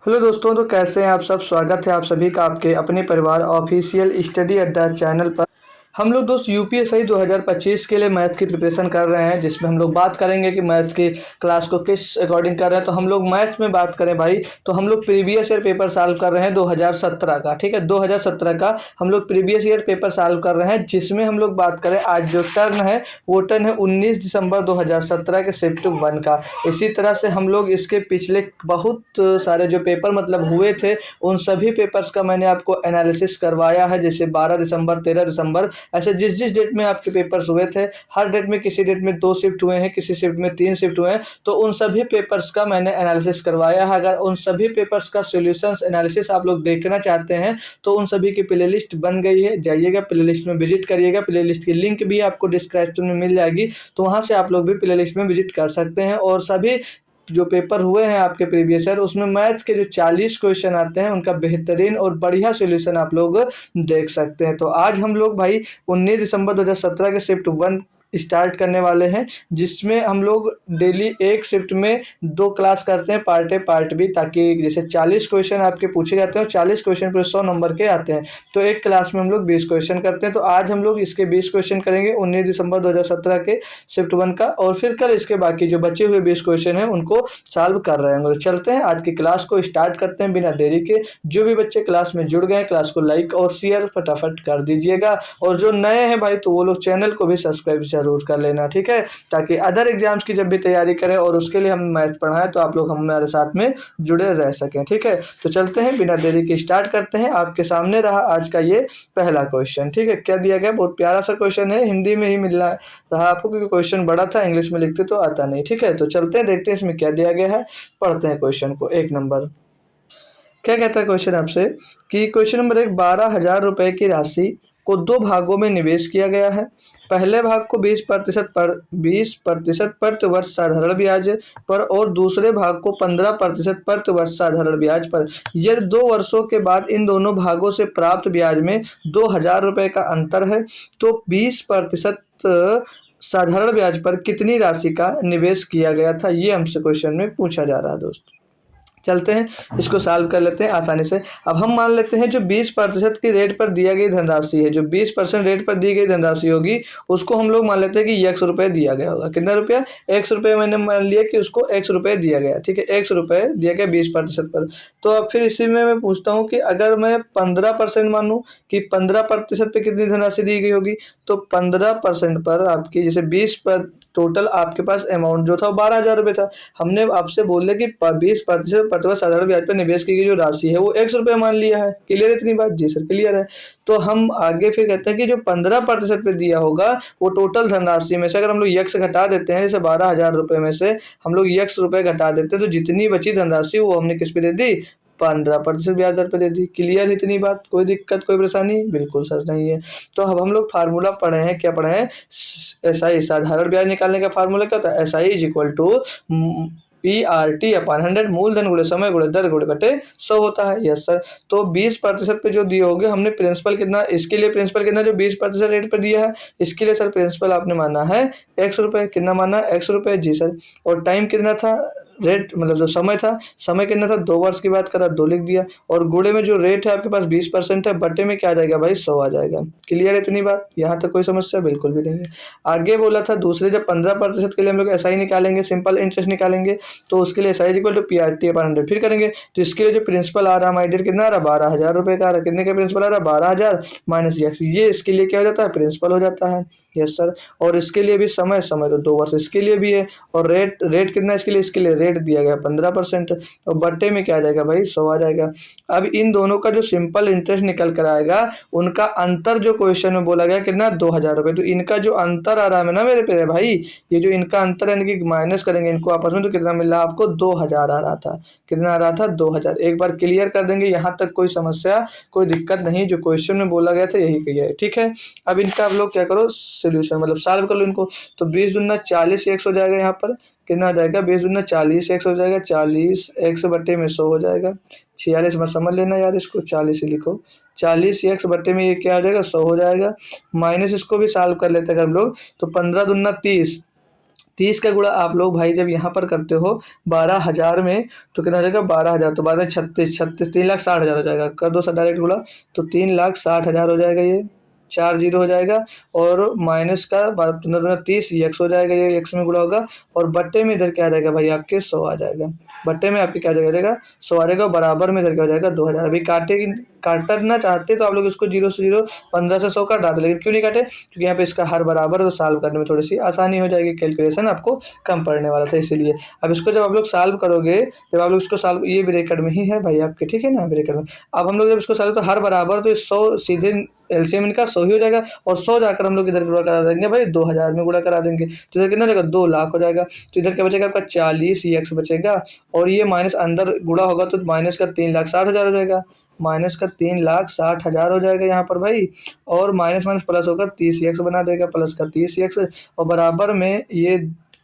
Hello दोस्तों, तो कैसे हैं आप सब। स्वागत है आप सभी का आपके अपने परिवार ऑफिशियल स्टडी अड्डा चैनल पर। हम लोग दोस्त यूपीएससी 2025 के लिए मैथ की प्रिपरेशन कर रहे हैं, जिसमें हम लोग बात करेंगे कि मैथ की क्लास को किस अकॉर्डिंग कर रहे हैं। तो हम लोग मैथ में बात करें भाई, तो हम लोग प्रीवियस ईयर पेपर सॉल्व कर रहे हैं 2017 का। ठीक है, 2017 का हम लोग प्रीवियस ईयर पेपर सॉल्व कर रहे हैं, जिसमें हम लोग बात करें आज जो टर्न है वो टर्न है 19 दिसंबर 2017 के शिफ्ट 1 का। इसी तरह से हम लोग इसके पिछले बहुत सारे जो पेपर मतलब हुए थे, उन सभी पेपर्स का मैंने आपको एनालिसिस करवाया है। जैसे 12 दिसंबर, 13 दिसंबर, ऐसे जिस जिस डेट में आपके पेपर्स हुए थे, हर डेट में किसी डेट में 2 शिफ्ट हुए हैं, किसी शिफ्ट में 3 शिफ्ट हुए हैं, तो उन सभी पेपर्स का मैंने एनालिसिस करवाया है। अगर उन सभी पेपर्स का सॉल्यूशंस एनालिसिस आप लोग देखना चाहते हैं तो उन सभी की प्लेलिस्ट बन गई है, जाइएगा प्लेलिस्ट में विजिट करिएगा। प्लेलिस्ट की लिंक भी आपको डिस्क्रिप्शन में मिल जाएगी, तो वहां से आप लोग भी प्लेलिस्ट में विजिट कर सकते हैं। और सभी जो पेपर हुए हैं आपके प्रीवियस ईयर, उसमें मैथ के जो 40 क्वेश्चन आते हैं उनका बेहतरीन और बढ़िया सॉल्यूशन आप लोग देख सकते हैं। तो आज हम लोग भाई 19 दिसंबर 2017 के शिफ्ट 1 स्टार्ट करने वाले हैं, जिसमें हम लोग डेली एक शिफ्ट में 2 क्लास करते हैं, पार्ट ए पार्ट बी, ताकि जैसे 40 क्वेश्चन आपके पूछे जाते हैं और 40 क्वेश्चन पर 100 नंबर के आते हैं, तो एक क्लास में हम लोग 20 क्वेश्चन करते हैं। तो आज हम लोग इसके 20 क्वेश्चन करेंगे 19 दिसंबर 2017 के शिफ्ट 1 का, और फिर कल इसके बाकी जो बचे हुए 20 क्वेश्चन हैं उनको सॉल्व कर रहे होंगे। तो चलते हैं आज की क्लास को स्टार्ट करते हैं बिना देरी के। जो भी बच्चे क्लास में जुड़ गए, क्लास को लाइक और शेयर फटाफट कर दीजिएगा, और जो नए हैं भाई तो वो लोग चैनल को भी सब्सक्राइब जरूर कर लेना, ठीक है, ताकि अदर एग्जाम्स की जब भी तैयारी करें और उसके लिए हम मैथ पढ़ाएं तो आप लोग हमारे साथ में जुड़े रह सकें। ठीक है, तो चलते हैं बिना देरी के स्टार्ट करते हैं। आपके सामने रहा आज का ये पहला क्वेश्चन। ठीक है, क्या दिया गया, बहुत प्यारा सा क्वेश्चन है, हिंदी में ही मिल रहा आपको क्योंकि क्वेश्चन बड़ा था, इंग्लिश में लिखते तो आता नहीं। ठीक है, तो चलते हैं देखते हैं इसमें क्या दिया गया है। पढ़ते हैं क्वेश्चन को। 1 नंबर क्या कहता है क्वेश्चन आपसे कि क्वेश्चन नंबर 1, 12,000 रुपए की राशि को 2 भागों में निवेश किया गया है। पहले भाग को 20% प्रति वर्ष साधारण ब्याज पर और दूसरे भाग को 15% प्रति वर्ष साधारण ब्याज पर। यदि 2 वर्षों के बाद इन दोनों भागों से प्राप्त ब्याज में 2,000 रुपए का अंतर है, तो 20% साधारण ब्याज पर कितनी राशि का निवेश किया गया था, ये हमसे क्वेश्चन में पूछा जा रहा है दोस्त। चलते हैं इसको सॉल्व कर लेते हैं आसानी से। अब हम मान लेते हैं जो 20% की रेट पर दिया गई धनराशि है, जो 20% रेट पर दी गई धनराशि होगी, उसको हम लोग मान लेते हैं कि x रुपए दिया गया होगा। कितना रुपया, x रुपए। मैंने मान लिया कि उसको x रुपए दिया गया। ठीक है, x रुपए दिया गया 20% पर। तो अब फिर इसी में मैं पूछता हूँ कि अगर मैं 15% मानूं कि 15% पे कितनी धनराशि दी गई होगी, तो 15% पर आपकी जैसे 20 पर टोटल आपके पास अमाउंट जो था 12,000 रुपये था। हमने आपसे बोले कि 20% प्रतिवर्ष साधारण ब्याज पर निवेश की गई जो राशि है वो x रुपये मान लिया है। क्लियर है इतनी बात? जी सर क्लियर है। तो हम आगे फिर कहते हैं कि जो 15% पे दिया होगा वो टोटल धनराशि में से अगर हम लोग x घटा देते हैं, जैसे 12,000 रुपये में से हम लोग x रुपये घटा देते हैं, तो जितनी बची धनराशि वो हमने किस पे दे दी, 15% ब्याज दर पे दे दी। क्लियर है इतनी बात? कोई दिक्कत कोई परेशानी? बिल्कुल सर नहीं है। तो अब हम लोग फार्मूला पढ़े हैं, क्या पढ़े हैं, SI साधारण ब्याज निकालने का फार्मूला क्या होता है, SI is equal to PRT/100 मूलधन गुणे समय गुणे दर गुणे बटे 100 होता है। Yes sir. तो 20% पे जो दिए होंगे, हमने प्रिंसिपल कितना, इसके लिए प्रिंसिपल कितना जो 20% रेट पर दिया है, इसके लिए सर प्रिंसिपल आपने माना है x रुपए। कितना माना, x रुपए। जी सर। और टाइम कितना था, रेट मतलब जो समय था, समय कितना था, 2 वर्ष की बात करा, 2 लिख दिया। और गुणे में जो रेट है आपके पास 20% है, बटे में क्या आ जाएगा भाई, 100 आ जाएगा। क्लियर है इतनी बात? यहाँ तक कोई समस्या बिल्कुल भी नहीं है। आगे बोला था दूसरे जब 15% के लिए हम लोग SI निकालेंगे, सिंपल इंटरेस्ट निकालेंगे, तो उसके लिए SI इक्वल टू PRT/100 फिर करेंगे। तो इसके लिए जो प्रिंसिपल आ रहा है माय डियर कितना आ रहा है, 12,000 रुपए का आ रहा है। कितने का प्रिंसिपल आ रहा है, 12,000 माइनस x, ये इसके लिए क्या हो जाता है, प्रिंसिपल हो जाता है। Yes sir. और इसके लिए भी समय तो 2 वर्ष इसके लिए भी है। और रेट कितना इसके लिए, इसके लिए रेट दिया गया 15%, और बट्टे में क्या आ जाएगा भाई, 100 आ जाएगा। अब इन दोनों का जो सिंपल इंटरेस्ट निकल कर आएगा, उनका अंतर जो क्वेश्चन में बोला गया कितना, 2,000 रुपए। तो इनका जो अंतर आ रहा है ना मेरे पे भाई, ये जो इनका अंतर है, इनकी माइनस करेंगे इनको आपस में, तो कितना मिल रहा है आपको, 2,000 आ रहा था। कितना आ रहा था, 2,000। एक बार क्लियर कर देंगे, यहाँ तक कोई समस्या कोई दिक्कत नहीं, जो क्वेश्चन में बोला गया था यही किया है। ठीक है, अब इनका आप लोग क्या करो, सोल्यूशन मतलब सॉल्व कर लो इनको। तो 20 दूना 40 x हो जाएगा, यहाँ पर कितना आ जाएगा, 20 दूना 40 x हो जाएगा, 40 x बट्टे में 100 हो जाएगा। 46 मत समझ लेना यार, इसको 40 ही लिखो। 40 x बट्टे में ये क्या आ जाएगा, 100 हो जाएगा। माइनस इसको भी सॉल्व कर लेते हैं अगर हम लोग, तो 15 दूना 30, 30 का गुणा आप लोग भाई जब यहाँ पर करते हो 12,000 में तो कितना हो जाएगा 12,000, तो 12 36 36 3,60,000 हो जाएगा। कर दो सर डायरेक्ट गुणा, तो 3,60,000 हो जाएगा, ये 4 जीरो हो जाएगा। और माइनस का 30 एक्स हो जाएगा, ये एक्स में गुणा होगा। और बट्टे में इधर क्या आ जाएगा भाई आपके 100 आ जाएगा, बट्टे में आपके क्या आ जाएगा 100 आ जाएगा। बराबर में इधर क्या हो जाएगा 2,000। अभी काटना चाहते तो आप लोग इसको 0 से 0 15 से 100 काट डालते, लेकिन क्यों नहीं काटे, क्योंकि यहाँ पे इसका हर बराबर है, तो सॉल्व करने में थोड़ी सी आसानी हो जाएगी, कैलकुलेशन आपको कम पड़ने वाला था इसीलिए। अब इसको जब आप लोग सॉल्व करोगे, जब आप लोग इसको सॉल्व, ये ब्रैकेट में ही है भाई आपके, ठीक है ना, ब्रैकेट में। अब हम लोग जब इसको सॉल्व, तो हर बराबर, तो 100 सीधे एलसीएम इनका 100 ही हो जाएगा। और 100 जाकर हम लोग इधर गुणा करा देंगे भाई 2,000 में गुणा करा देंगे, तो इधर कितना हो जाएगा 2 लाख हो जाएगा। तो इधर क्या बचेगा आपका 40 एक्स बचेगा। और ये माइनस अंदर गुणा होगा तो माइनस का 3,60,000 हो जाएगा, माइनस का 3,60,000 हो जाएगा यहाँ पर भाई। और माइनस माइनस प्लस होकर 30 एक्स बना देगा, प्लस का 30 एक्स। और बराबर में ये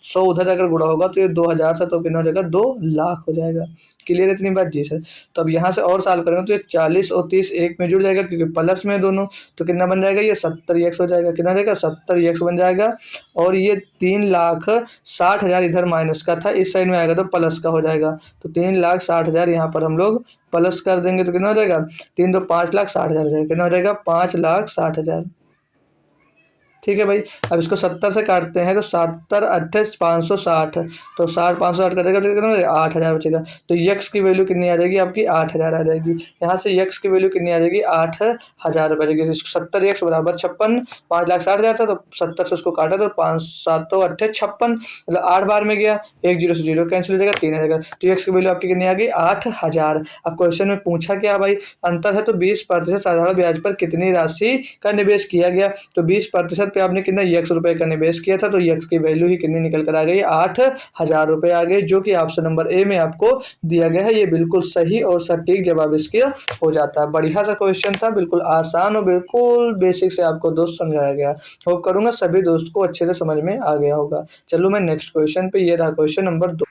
100 उधर जाकर गुणा होगा तो ये 2,000 से तो कितना हो जाएगा 2 लाख हो जाएगा। क्लियर है इतनी बात? जी सर। तो अब यहाँ से और सॉल्व करेंगे तो ये 40 और 30 एक में जुड़ जाएगा, क्योंकि प्लस में दोनों, तो कितना बन जाएगा ये 70 एक्स हो जाएगा। कितना हो जाएगा 70 एक्स बन जाएगा। और ये 3,60,000 इधर माइनस का था, इस साइड में आएगा तो प्लस का हो जाएगा। तो 3,60,000 यहाँ पर हम लोग प्लस कर देंगे तो कितना हो जाएगा 3 तो 5,60,000 हो जाएगा। कितना हो जाएगा 5,60,000। ठीक है भाई। अब इसको 70 से काटते हैं तो 70 28 560, तो 560 कटेगा तो कितना 8,000 बचेगा। तो यक्स की वैल्यू कितनी आ जाएगी आपकी 8,000 आ जाएगी। यहाँ से यक्स की वैल्यू कितनी आ जाएगी 8,000 बचेगी। 70 एक्स बराबर 56, 5,60,000 था तो 70 से उसको काटा तो 5 7 8 56, मतलब 8 बार में गया, 1 0 से 0 कैंसिल हो जाएगा, 3 आ जाएगा। तो यक्स की वैल्यू आपकी कितनी आ गई 8,000। अब क्वेश्चन में पूछा क्या भाई, अंतर है तो 20% साधारण ब्याज पर कितनी राशि का निवेश किया गया। तो 20% पे आपने कितना x रुपए का निवेश किया था, तो x की वैल्यू ही कितनी निकल कर आ गई 8,000 रुपए आ गए, जो कि ऑप्शन नंबर ए में आपको दिया गया है। ये बिल्कुल सही और सटीक जवाब इसके हो जाता है। बढ़िया सा क्वेश्चन था, बिल्कुल आसान और बिल्कुल बेसिक से आपको दोस्त समझाया गया। होप करूंगा सभी दोस्त को अच्छे से समझ में आ गया होगा। चलो मैं नेक्स्ट क्वेश्चन पे, ये रहा क्वेश्चन नंबर 2।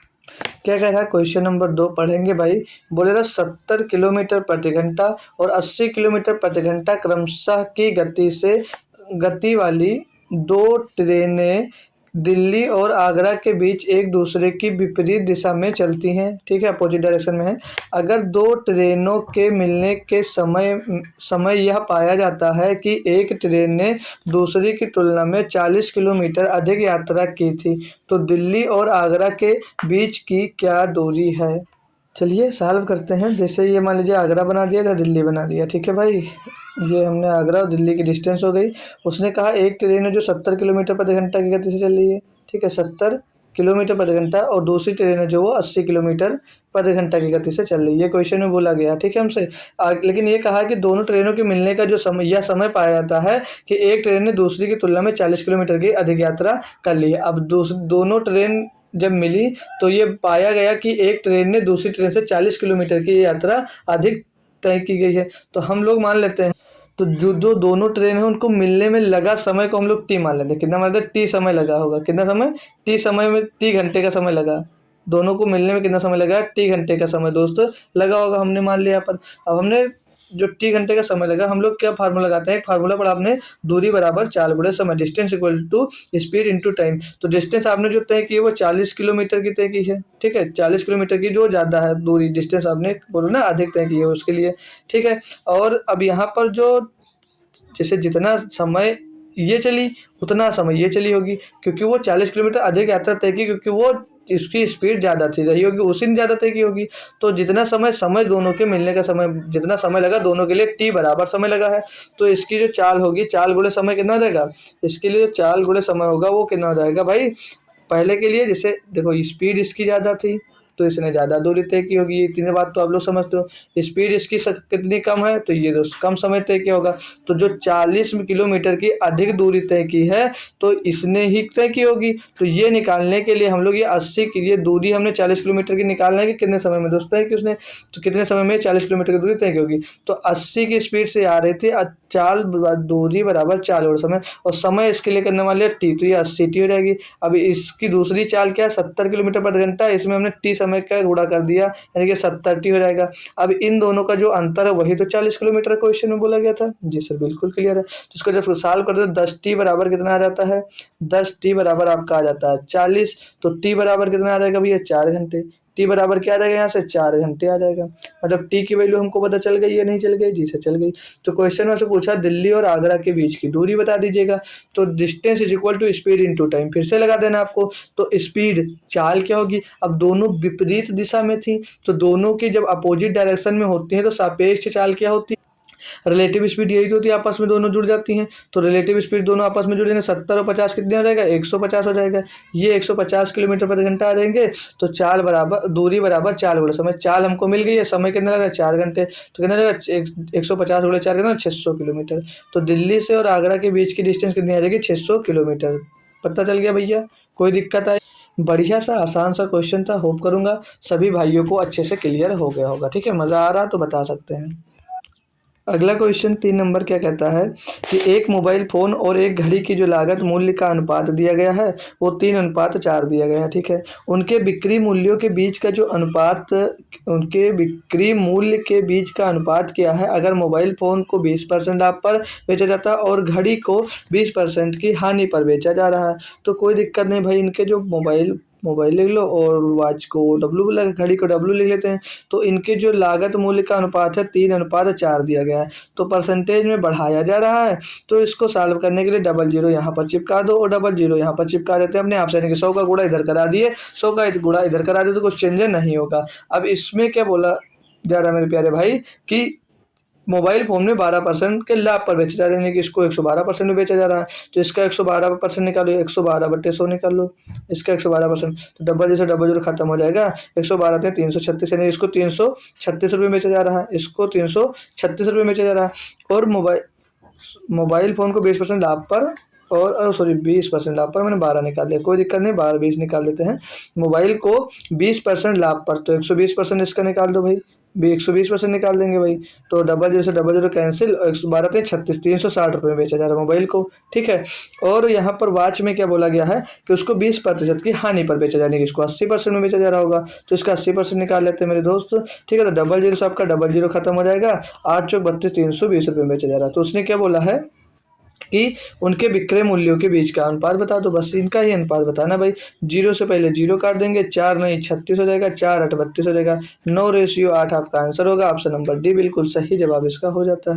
क्या कह रहा है क्वेश्चन नंबर 2 पढ़ेंगे भाई। बोले रहा 70 किलोमीटर प्रति घंटा और 80 किलोमीटर प्रति घंटा क्रमशः की गति वाली दो ट्रेनें दिल्ली और आगरा के बीच एक दूसरे की विपरीत दिशा में चलती हैं, ठीक है, अपोजिट डायरेक्शन में है। अगर दो ट्रेनों के मिलने के समय यह पाया जाता है कि एक ट्रेन ने दूसरी की तुलना में 40 किलोमीटर अधिक यात्रा की थी, तो दिल्ली और आगरा के बीच की क्या दूरी है। चलिए सॉल्व करते हैं। जैसे ये मान लीजिए आगरा बना दिया था, दिल्ली बना दिया, ठीक है भाई। ये हमने आगरा और दिल्ली की डिस्टेंस हो गई। उसने कहा एक ट्रेन है जो 70 किलोमीटर प्रति घंटा की गति से चल रही है, ठीक है, 70 किलोमीटर प्रति घंटा, और दूसरी ट्रेन है जो वो 80 किलोमीटर प्रति घंटा की गति से चल रही है। ये क्वेश्चन में बोला गया, ठीक है हमसे। लेकिन ये कहा कि दोनों ट्रेनों के मिलने का जो समय, यह समय पाया जाता है कि एक ट्रेन ने दूसरी की तुलना में 40 किलोमीटर की अधिक यात्रा कर ली है। अब दोनों ट्रेन जब मिली तो ये पाया गया कि एक ट्रेन ने दूसरी ट्रेन से 40 किलोमीटर की यात्रा अधिक तय की गई है। तो हम लोग मान लेते हैं, तो जो दोनों ट्रेन है उनको मिलने में लगा समय को हम लोग टी मान लेते हैं। कितना मानते हैं, टी समय लगा होगा। कितना समय, टी समय में टी घंटे का समय लगा। दोनों को मिलने में कितना समय लगा, टी घंटे का समय दोस्त लगा होगा, हमने मान लिया पर। अब हमने जो टी घंटे का समय लगा, हम लोग क्या फार्मूला लगाते हैं, एक फार्मूला पढ़ा आपने, दूरी बराबर चाल गुणे समय, distance equal to speed into time. तो डिस्टेंस आपने जो तय की है वो 40 किलोमीटर की तय की है, ठीक है, 40 किलोमीटर की जो ज़्यादा है दूरी, डिस्टेंस आपने बोलो ना अधिक तय की है उसके लिए, ठीक है। और अब यहाँ पर जो जैसे जितना समय ये चली उतना समय ये चली होगी, क्योंकि वो 40 किलोमीटर अधिक यात्रा तय की, क्योंकि वो इसकी स्पीड ज़्यादा थी रही होगी, उसी ने ज़्यादा तय की होगी। तो जितना समय दोनों के मिलने का समय, जितना समय लगा दोनों के लिए टी बराबर समय लगा है, तो इसकी जो चाल होगी, चाल गुणे समय कितना हो जाएगा, इसके लिए चाल गुणे समय होगा वो कितना हो जाएगा भाई। पहले के लिए जैसे देखो स्पीड इसकी ज़्यादा थी तो इसने ज़्यादा दूरी तय की होगी, इतनी बात तो आप लोग समझते हो। स्पीड इसकी कितनी कम है तो ये कम समय तय किया होगा। तो जो 40 किलोमीटर की अधिक दूरी तय की है तो इसने ही तय की होगी। तो ये निकालने के लिए हम लोग ये 80 की ये दूरी हमने 40 किलोमीटर की निकालना है कि कितने समय में दोस्तों है कि उसने, तो कितने समय में 40 किलोमीटर की दूरी तय की होगी। तो 80 की स्पीड से आ रही थी, चाल दूरी बराबर चाल और समय, और समय इसके लिए करने वाले टी, तो ये 80 टी हो जाएगी। अभी इसकी दूसरी चाल क्या है 70 किलोमीटर प्रति घंटा, इसमें हमने टी समय समय का गुणा कर दिया, यानी कि 70 हो जाएगा। अब इन दोनों का जो अंतर है वही तो 40 किलोमीटर क्वेश्चन में बोला गया था। जी सर, बिल्कुल क्लियर है। तो इसको जब सॉल्व करते हैं 10t बराबर कितना आ जाता है, 10t बराबर आपका आ जाता है 40। तो t बराबर कितना आ जाएगा भैया, 4 घंटे। टी बराबर क्या आ जाएगा, यहाँ से 4 घंटे आ जाएगा। मतलब टी की वैल्यू हमको पता चल गई या नहीं चल गई, जी से चल गई। तो क्वेश्चन में से पूछा दिल्ली और आगरा के बीच की दूरी बता दीजिएगा। तो distance is equal to speed into time, फिर से लगा देना आपको। तो स्पीड चाल क्या होगी, अब दोनों विपरीत दिशा में थी, तो दोनों की जब अपोजिट डायरेक्शन में होती है तो सापेक्ष चाल क्या होती है, रिलेटिव स्पीड यही तो होती है, आपस में दोनों जुड़ जाती हैं। तो रिलेटिव स्पीड दोनों आपस में जुड़ेंगे, 70 और 50 कितने हो जाएगा, 150 हो जाएगा। ये 150 किलोमीटर प्रति घंटा आ जाएंगे। तो चाल बराबर दूरी बराबर चाल गुणा समय, चाल हमको मिल गई है, समय कितना लगा 4 घंटे। तो कितना लगेगा 150 गुणा 4 कितना, 600 किलोमीटर। तो दिल्ली से और आगरा के बीच की डिस्टेंस कितनी आ जाएगी, 600 किलोमीटर। पता चल गया भैया, कोई दिक्कत आई। बढ़िया सा आसान सा क्वेश्चन था, होप करूंगा सभी भाइयों को अच्छे से क्लियर हो गया होगा। ठीक है, मज़ा आ रहा तो बता सकते हैं। अगला क्वेश्चन 3 नंबर क्या कहता है कि एक मोबाइल फ़ोन और एक घड़ी की जो लागत मूल्य का अनुपात दिया गया है वो 3:4 दिया गया है। ठीक है, उनके बिक्री मूल्यों के बीच का जो अनुपात, उनके बिक्री मूल्य के बीच का अनुपात क्या है अगर मोबाइल फ़ोन को 20% लाभ पर बेचा जाता है और घड़ी को 20% की हानि पर बेचा जा रहा है। तो कोई दिक्कत नहीं भाई, इनके जो मोबाइल लिख लो और वॉच को डब्लू, घड़ी को डब्लू लिख लेते हैं। तो इनके जो लागत मूल्य का अनुपात है 3:4 दिया गया है, तो परसेंटेज में बढ़ाया जा रहा है। तो इसको सॉल्व करने के लिए डबल जीरो यहाँ पर चिपका दो और डबल जीरो यहाँ पर चिपका देते हैं अपने आप से, यानी कि 100 का गुणा इधर करा दिए, 100 का गुणा इधर करा दिए, तो कुछ चेंज नहीं होगा। अब इसमें क्या बोला जा रहा है मेरे प्यारे भाई कि मोबाइल फ़ोन में 12% के लाभ पर बेचा जा रहा है, यानी कि इसको 112% में बेचा जा रहा है। तो इसका 112% निकालो, 112/100 निकाल लो, इसका 112%। तो डबल जीरो खत्म हो जाएगा, 112 थे 336, यानी इसको 336 रुपये बेचा जा रहा है, इसको 336 रुपये बेचा जा रहा है। और मोबाइल फ़ोन को 20% लाभ पर और सॉरी 20% लाभ पर, मैंने 12 निकाल लिया, कोई दिक्कत नहीं, 12 20 निकाल लेते हैं। मोबाइल को 20% लाभ पर, तो 120% इसका निकाल दो भाई, भी 120% निकाल देंगे भाई। तो डबल जीरो से डबल जीरो कैंसिल, 112 थे 36, 360 रुपये में बेचा जा रहा है मोबाइल को। ठीक है, और यहाँ पर वॉच में क्या बोला गया है कि उसको 20% की हानि पर बेचा जाने की, इसको 80% में बेचा जा रहा होगा, तो इसका 80% निकाल लेते हैं मेरे दोस्त। ठीक है, तो डबल जीरो से आपका डबल जीरो खत्म हो जाएगा, 8 चौक 32, 320 रुपये में बेचा जा रहा है। तो उसने क्या बोला है कि उनके विक्रय मूल्यों के बीच का अनुपात बता दो, बस इनका ही अनुपात बताना भाई। जीरो से पहले जीरो काट देंगे, 4 नहीं 36 हो जाएगा, 4 8 32 हो जाएगा, 9:8 आपका आंसर होगा। ऑप्शन नंबर डी बिल्कुल सही जवाब इसका हो जाता है।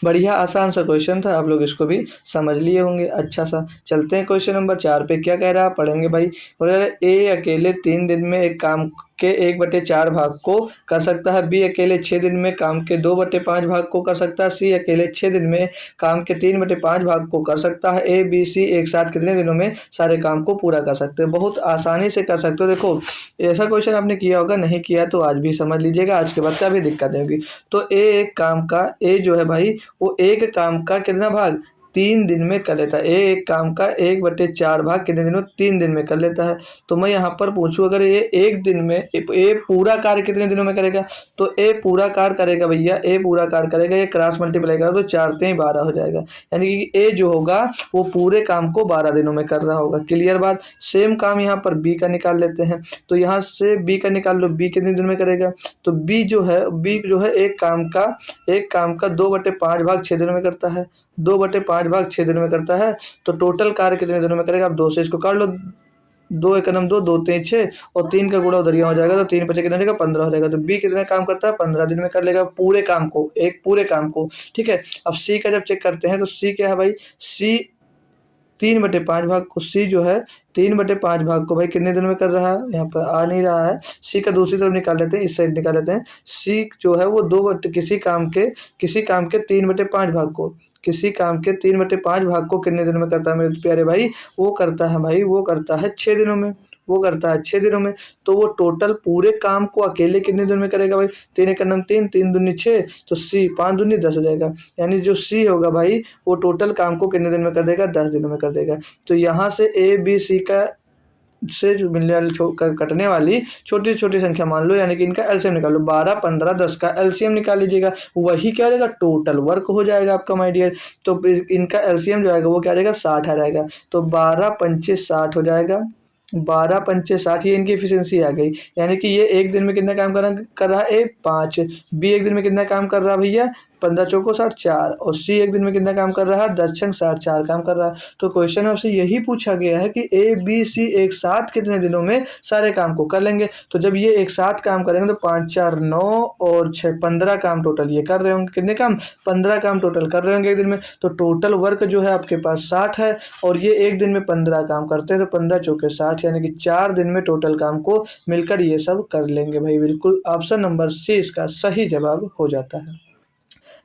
बढ़िया आसान सा क्वेश्चन था, आप लोग इसको भी समझ लिए होंगे। अच्छा सा चलते हैं क्वेश्चन नंबर 4 पे, क्या कह रहा है पढ़ेंगे भाई। बोल रहा है ए अकेले 3 दिन में एक काम के 1/4 भाग को कर सकता है, बी अकेले 6 दिन में काम के 2/5 भाग को कर सकता है, सी अकेले 6 दिन में काम के 3/5 भाग को कर सकता है, ए बी सी एक साथ कितने दिनों में सारे काम को पूरा कर सकते हैं। बहुत आसानी से कर सकते हो। देखो ऐसा क्वेश्चन आपने किया होगा, नहीं किया तो आज भी समझ लीजिएगा, आज के बाद क्या भी दिक्कत नहीं होगी। तो ए एक काम का, ए जो है भाई वो एक काम का कितना भाग 3 दिन में कर लेता है, एक काम का 1/4 भाग कितने दिन में 3 दिन में कर लेता है। तो मैं यहाँ पर पूछूं अगर ये एक दिन में ए पूरा कार्य कितने दिनों में करेगा, तो ए पूरा कार्य करेगा भैया, ए पूरा कार्य करेगा, ये क्रॉस मल्टीप्लाई करा तो 4 3 12 हो जाएगा, यानी कि ए जो होगा वो पूरे काम को 12 दिनों में कर रहा होगा। क्लियर बात। सेम काम यहाँ पर बी का निकाल लेते हैं, तो यहाँ से बी का निकाल लो, बी कितने दिनों में करेगा, तो बी जो है एक काम का 2/5 भाग 6 दिनों में करता है, 2/5 भाग 6 दिनों में करता है। तो टोटल कार्य कितने दिनों में करेगा, आप 2 से इसको काट लो, 2 एकम 2, 2 3 6 और 3 का गुणा उधर यहाँ हो जाएगा, तो 3 बचे कितना हो जाएगा 15 हो जाएगा। तो बी कितने काम करता है 15 दिन में कर लेगा पूरे काम को, एक पूरे काम को। ठीक है, अब सी का जब चेक करते हैं तो सी क्या है भाई, सी 3/5 भाग को, सी जो है 3/5 भाग को भाई कितने दिनों में कर रहा है, यहाँ पर आ नहीं रहा है। सी का दूसरी तरफ निकाल लेते हैं, इस साइड निकाल लेते हैं। सी जो है वो किसी काम के 3/5 भाग को, किसी काम के 3/5 भाग को कितने दिनों में करता है मेरे प्यारे भाई, वो करता है भाई, वो करता है 6 दिनों में, वो करता है 6 दिनों में। तो वो टोटल पूरे काम को अकेले कितने दिनों में करेगा भाई, 3 एकम 3, 3 दूनी 6, तो सी 5 दूनी 10 हो जाएगा, यानी जो सी होगा भाई वो टोटल काम को कितने दिन में कर देगा, 10 दिनों में कर देगा। तो यहाँ से ए बी सी का से जो मिलने वाली कटने वाली छोटी छोटी संख्या मान लो, यानी कि इनका एलसीएम निकालो, 12 15 10 का एलसीएम निकाल लीजिएगा, वही क्या रहेगा टोटल वर्क हो जाएगा आपका माय डियर। तो इनका एलसीएम जो आएगा वो क्या रहेगा 60 आ जाएगा, तो 12 25 60 हो जाएगा, 12 पंचे 60, ये इनकी एफिशिएंसी आ गई। यानी कि ये एक दिन में कितना काम कर रहा है, 5। बी एक दिन में कितना काम कर रहा है भैया, 15 चौको 60, 4। और सी एक दिन में कितना काम कर रहा है, 10 छंग 60, 4 काम कर रहा है। तो क्वेश्चन आपसे यही पूछा गया है कि ए बी सी एक साथ कितने दिनों में सारे काम को कर लेंगे। तो जब ये एक साथ काम करेंगे तो 5 4 9 और 6 15 काम टोटल ये कर रहे होंगे। कितने काम, 15 काम टोटल कर रहे होंगे एक दिन में। तो टोटल वर्क जो है आपके पास 60 है और ये एक दिन में 15 काम करते हैं, तो 15 चौके 60, यानी कि 4 दिन में टोटल काम को मिलकर ये सब कर लेंगे भाई। बिल्कुल ऑप्शन नंबर सी इसका सही जवाब हो जाता है।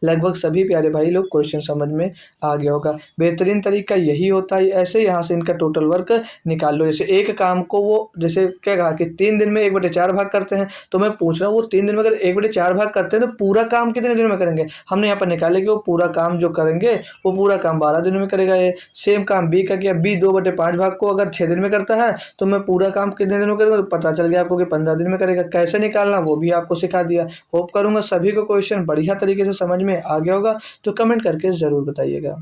लगभग सभी प्यारे भाई लोग क्वेश्चन समझ में आ गया होगा। बेहतरीन तरीका यही होता है। ऐसे यहाँ से इनका टोटल वर्क निकाल लो। जैसे एक काम को वो जैसे क्या कहा कि 3 दिन में 1/4 भाग करते हैं, तो मैं पूछ रहा हूँ वो 3 दिन में अगर 1/4 भाग करते हैं तो पूरा काम कितने दिन में करेंगे। हमने यहाँ पर निकाले कि वो पूरा काम जो करेंगे वो पूरा काम 12 दिन में करेगा। ये सेम काम बी का किया, बी 2/5 भाग को अगर 6 दिन में करता है तो मैं पूरा काम कितने दिन में करूँगा, तो पता चल गया आपको कि 15 दिन में करेगा। कैसे निकालना वो भी आपको सिखा दिया। होप करूंगा सभी को क्वेश्चन बढ़िया तरीके से समझ में आ गया होगा। तो कमेंट करके ज़रूर बताइएगा।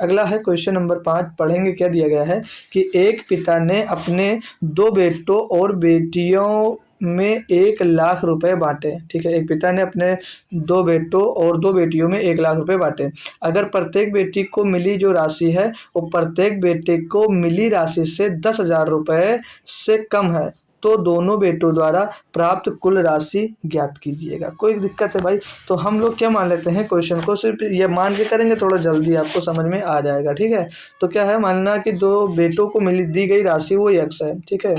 अगला है क्वेश्चन नंबर 5। पढ़ेंगे क्या दिया गया है कि एक पिता ने अपने 2 बेटों और बेटियों में 1,00,000 रुपए बांटे। ठीक है, एक पिता ने अपने 2 बेटों और 2 बेटियों में 1,00,000 रुपए बांटे। अगर प्रत्येक बेटी को मिली जो राशि है वो प्रत्येक बेटे को मिली राशि से 10,000 रुपए से कम है तो दोनों बेटों द्वारा प्राप्त कुल राशि ज्ञात कीजिएगा। कोई दिक्कत है भाई, तो हम लोग क्या मान लेते हैं क्वेश्चन को, सिर्फ ये मान के करेंगे थोड़ा जल्दी आपको समझ में आ जाएगा। ठीक है, तो क्या है, मानना कि 2 बेटों को मिली दी गई राशि वो x है। ठीक है,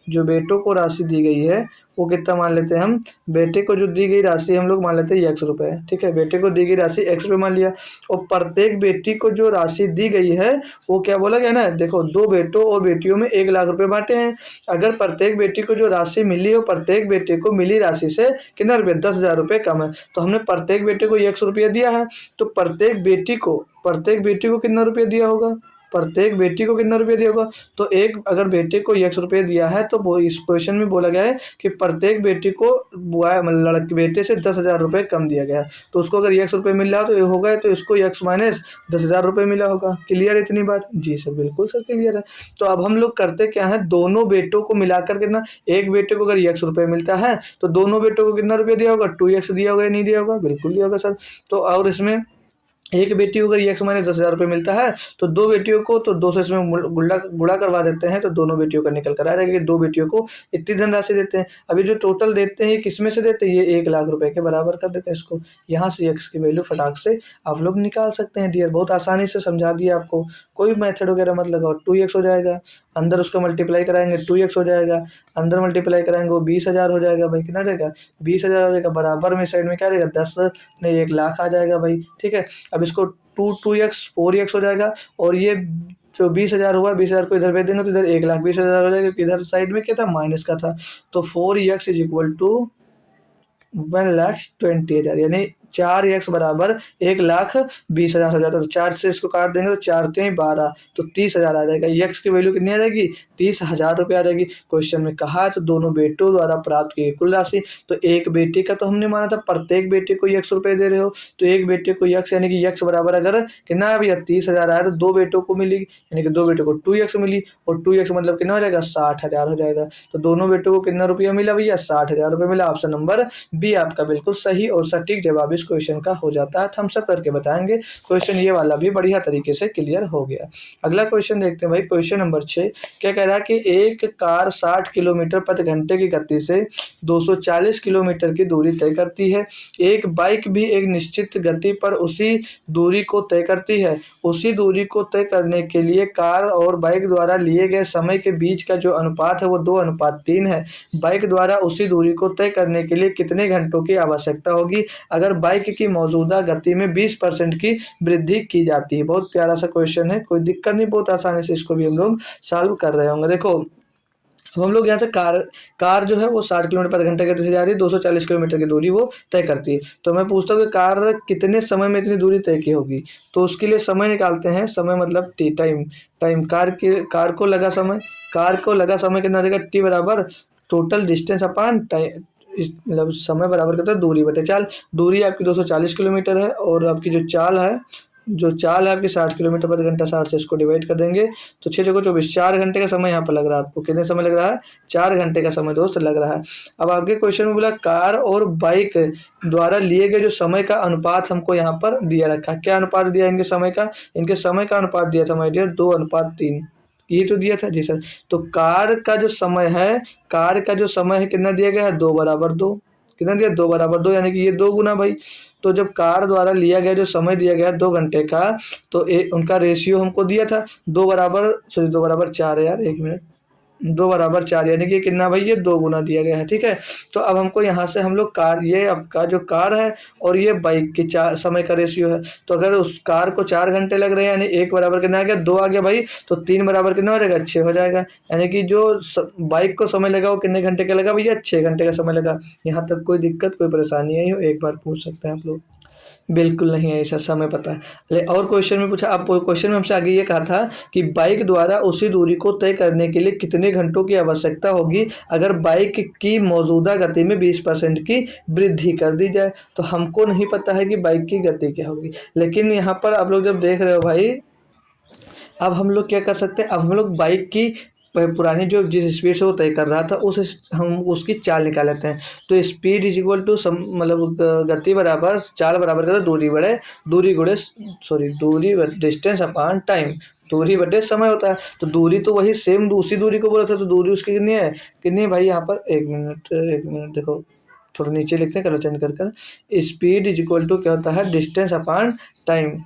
जो बेटों को राशि दी गई है वो कितना मान लेते हैं हम, बेटे को जो दी गई राशि हम लोग मान लेते हैं x रुपए। ठीक है, बेटे को दी गई राशि x रुपए मान लिया। और प्रत्येक बेटी को जो राशि दी गई है वो क्या बोला गया ना, देखो 2 बेटों और बेटियों में 1,00,000 रुपए बांटे हैं। अगर प्रत्येक बेटी को जो राशि मिली हो प्रत्येक बेटे को मिली राशि से कितना रुपये, 10,000 रुपये कम है, तो हमने प्रत्येक बेटे को x रुपया दिया है। तो प्रत्येक बेटी को कितना रुपया दिया होगा, प्रत्येक बेटी को कितना रुपया दिया होगा। तो एक अगर बेटे को x रुपये दिया है तो वो इस क्वेश्चन में बोला गया है कि प्रत्येक बेटी को लड़के बेटे से 10,000 रुपये कम दिया गया है। तो उसको अगर x रुपये मिल रहा है तो ये होगा, तो इसको x माइनस 10,000 रुपये मिला होगा। क्लियर है इतनी बात? जी सर, बिल्कुल सर क्लियर है। तो अब हम लोग करते क्या है, दोनों बेटों को मिलाकर कितना, एक बेटे को अगर x रुपये मिलता है तो दोनों बेटों को कितना रुपया दिया होगा, 2x दिया होगा या नहीं दिया होगा, बिल्कुल दिया होगा सर। तो और इसमें एक बेटी को अगर x माइनस 10,000 रुपये मिलता है तो 2 बेटियों को तो 2 से इसमें गुणा करवा देते हैं तो दोनों बेटियों का निकल कर आ जाएगा कि 2 बेटियों को इतनी धनराशि देते हैं। अभी जो टोटल देते हैं ये किस में से देते हैं, ये 1,00,000 रुपए के बराबर कर देते हैं इसको। यहाँ से x की वैल्यू फटाक से आप लोग निकाल सकते हैं डियर, बहुत आसानी से समझा दिया आपको। कोई मेथड वगैरह मत लगाओ, 2x हो जाएगा, अंदर उसको मल्टीप्लाई कराएंगे 2x हो जाएगा, अंदर मल्टीप्लाई कराएंगे वो 20,000 हो जाएगा भाई। कितना रहेगा, 20,000 हो जाएगा। बराबर में साइड में क्या रहेगा, 10 नहीं 1,00,000 आ जाएगा भाई। ठीक है, अब इसको 2x 4x हो जाएगा और ये जो 20,000 हुआ 20,000 को इधर भेज देंगे तो इधर 1,20,000 हो जाएगा। इधर साइड में क्या था, माइनस का था। तो 4x इज इक्वल टू 1,20,000, यानी 4x बराबर 1,20,000 हो जाता है। तो 4 से इसको काट देंगे तो 4 3 12, तो 30,000 आ जाएगा। x की वैल्यू कितनी आ जाएगी, 30,000 रुपये आ जाएगी। क्वेश्चन में कहा है तो दोनों बेटों द्वारा प्राप्त की गई कुल राशि, तो एक बेटे का तो हमने माना था प्रत्येक बेटे को x रुपये दे रहे हो, तो एक बेटे को x यानी कि x बराबर अगर कितना है भैया 30,000 आया तो 2 बेटों को मिली, यानी कि 2 बेटों को 2x मिली और 2x मतलब कितना हो जाएगा, 60,000 हो जाएगा। तो दोनों बेटों को कितना रुपया मिला भैया, 60,000 रुपये मिला। ऑप्शन नंबर बी आपका बिल्कुल सही और सटीक जवाब इस क्वेश्चन का हो जाता है। थम्स अप करके बताएंगे। क्वेश्चन ये वाला भी बढ़िया तरीके से क्लियर हो गया। अगला क्वेश्चन देखते हैं भाई, क्वेश्चन नंबर 6 क्या कह रहा है कि एक कार 60 किलोमीटर प्रति घंटे की गति से 240 किलोमीटर की दूरी तय करती है। एक बाइक भी एक निश्चित गति पर उसी दूरी को तय करती है। उसी दूरी को तय करने के लिए कार और बाइक द्वारा लिए गए समय के बीच का जो अनुपात है वो 2:3 है। बाइक द्वारा उसी दूरी को तय करने के लिए कितने घंटों की आवश्यकता होगी अगर बाइक की मौजूदा गति में 20% की वृद्धि की जाती है। बहुत प्यारा सा क्वेश्चन है, कोई दिक्कत नहीं, बहुत आसानी से इसको भी हम लोग सॉल्व कर रहे होंगे। देखो हम लोग यहाँ से कार जो है वो 60 किलोमीटर प्रति घंटे की गति से जा रही है, 240 किलोमीटर की दूरी वो तय करती है। तो मैं पूछता हूँ कि कार कितने समय में इतनी दूरी तय की होगी, तो उसके लिए समय निकालते हैं। समय मतलब टी, टाइम कार को लगा समय, कितना देगा, टी बराबर टोटल डिस्टेंस अपान टाइम, मतलब समय बराबर करता है दूरी बटे चाल। दूरी आपकी 240 किलोमीटर है और आपकी जो चाल है जो चाल है आपकी 60 किलोमीटर प्रति घंटा, 60 से इसको डिवाइड कर देंगे तो 6 चौको 24, 4 घंटे का समय यहाँ पर लग रहा है आपको। कितने समय लग रहा है? 4 घंटे का समय दोस्त लग रहा है। अब आपके क्वेश्चन में बोला कार और बाइक द्वारा लिए गए जो समय का अनुपात हमको यहाँ पर दिया रखा है। क्या अनुपात दिया इनके समय का? इनके समय का अनुपात दिया था माय डियर 2:3, ये तो दिया था जी सर। तो कार का जो समय है, कार का जो समय है कितना दिया गया है? 2:2। कितना दिया? 2:2, यानी कि ये 2 गुना भाई। तो जब कार द्वारा लिया गया जो समय दिया गया 2 घंटे का, तो उनका रेशियो हमको दिया था 2:4 है यार, 1 मिनट, 2:4, यानी कि कितना भाई? ये 2 गुना दिया गया है, ठीक है। तो अब हमको यहाँ से हम लोग कार, ये आपका जो कार है और ये बाइक की चार समय का रेशियो है। तो अगर उस कार को 4 घंटे लग रहे हैं, यानी 1 बराबर कितना आ गया? 2 आ गया भाई। तो 3 बराबर कितना हो जाएगा? 6 हो जाएगा। यानी कि जो बाइक को समय लगा वो कितने घंटे का लगा भैया? 6 घंटे का समय लगा। यहाँ तक कोई दिक्कत, कोई परेशानी नहीं हो, एक बार पूछ सकते हैं आप लोग। बिल्कुल नहीं है ऐसा, समय पता है। और क्वेश्चन में पूछा, आप क्वेश्चन में हमसे आगे ये कहा था कि बाइक द्वारा उसी दूरी को तय करने के लिए कितने घंटों की आवश्यकता होगी अगर बाइक की मौजूदा गति में 20% की वृद्धि कर दी जाए। तो हमको नहीं पता है कि बाइक की गति क्या होगी, लेकिन यहाँ पर आप लोग जब देख रहे हो भाई, अब हम लोग क्या कर सकते हैं? अब हम लोग बाइक की पुरानी जो जिस स्पीड से वो तय कर रहा था हम उसकी चाल निकाल लेते हैं। तो स्पीड इज इक्वल टू मतलब गति बराबर चाल बराबर कर दूरी बड़े दूरी गुड़े सॉरी दूरी डिस्टेंस अपॉन टाइम, दूरी बटे समय होता है। तो दूरी तो वही सेम उसी दूरी को बोला था, तो दूरी उसकी कितनी है? कितनी भाई? यहाँ पर 1 मिनट देखो, थोड़ा नीचे लिखते हैं, कलर चेंज कर स्पीड इज इक्वल टू क्या होता है? डिस्टेंस अपॉन टाइम,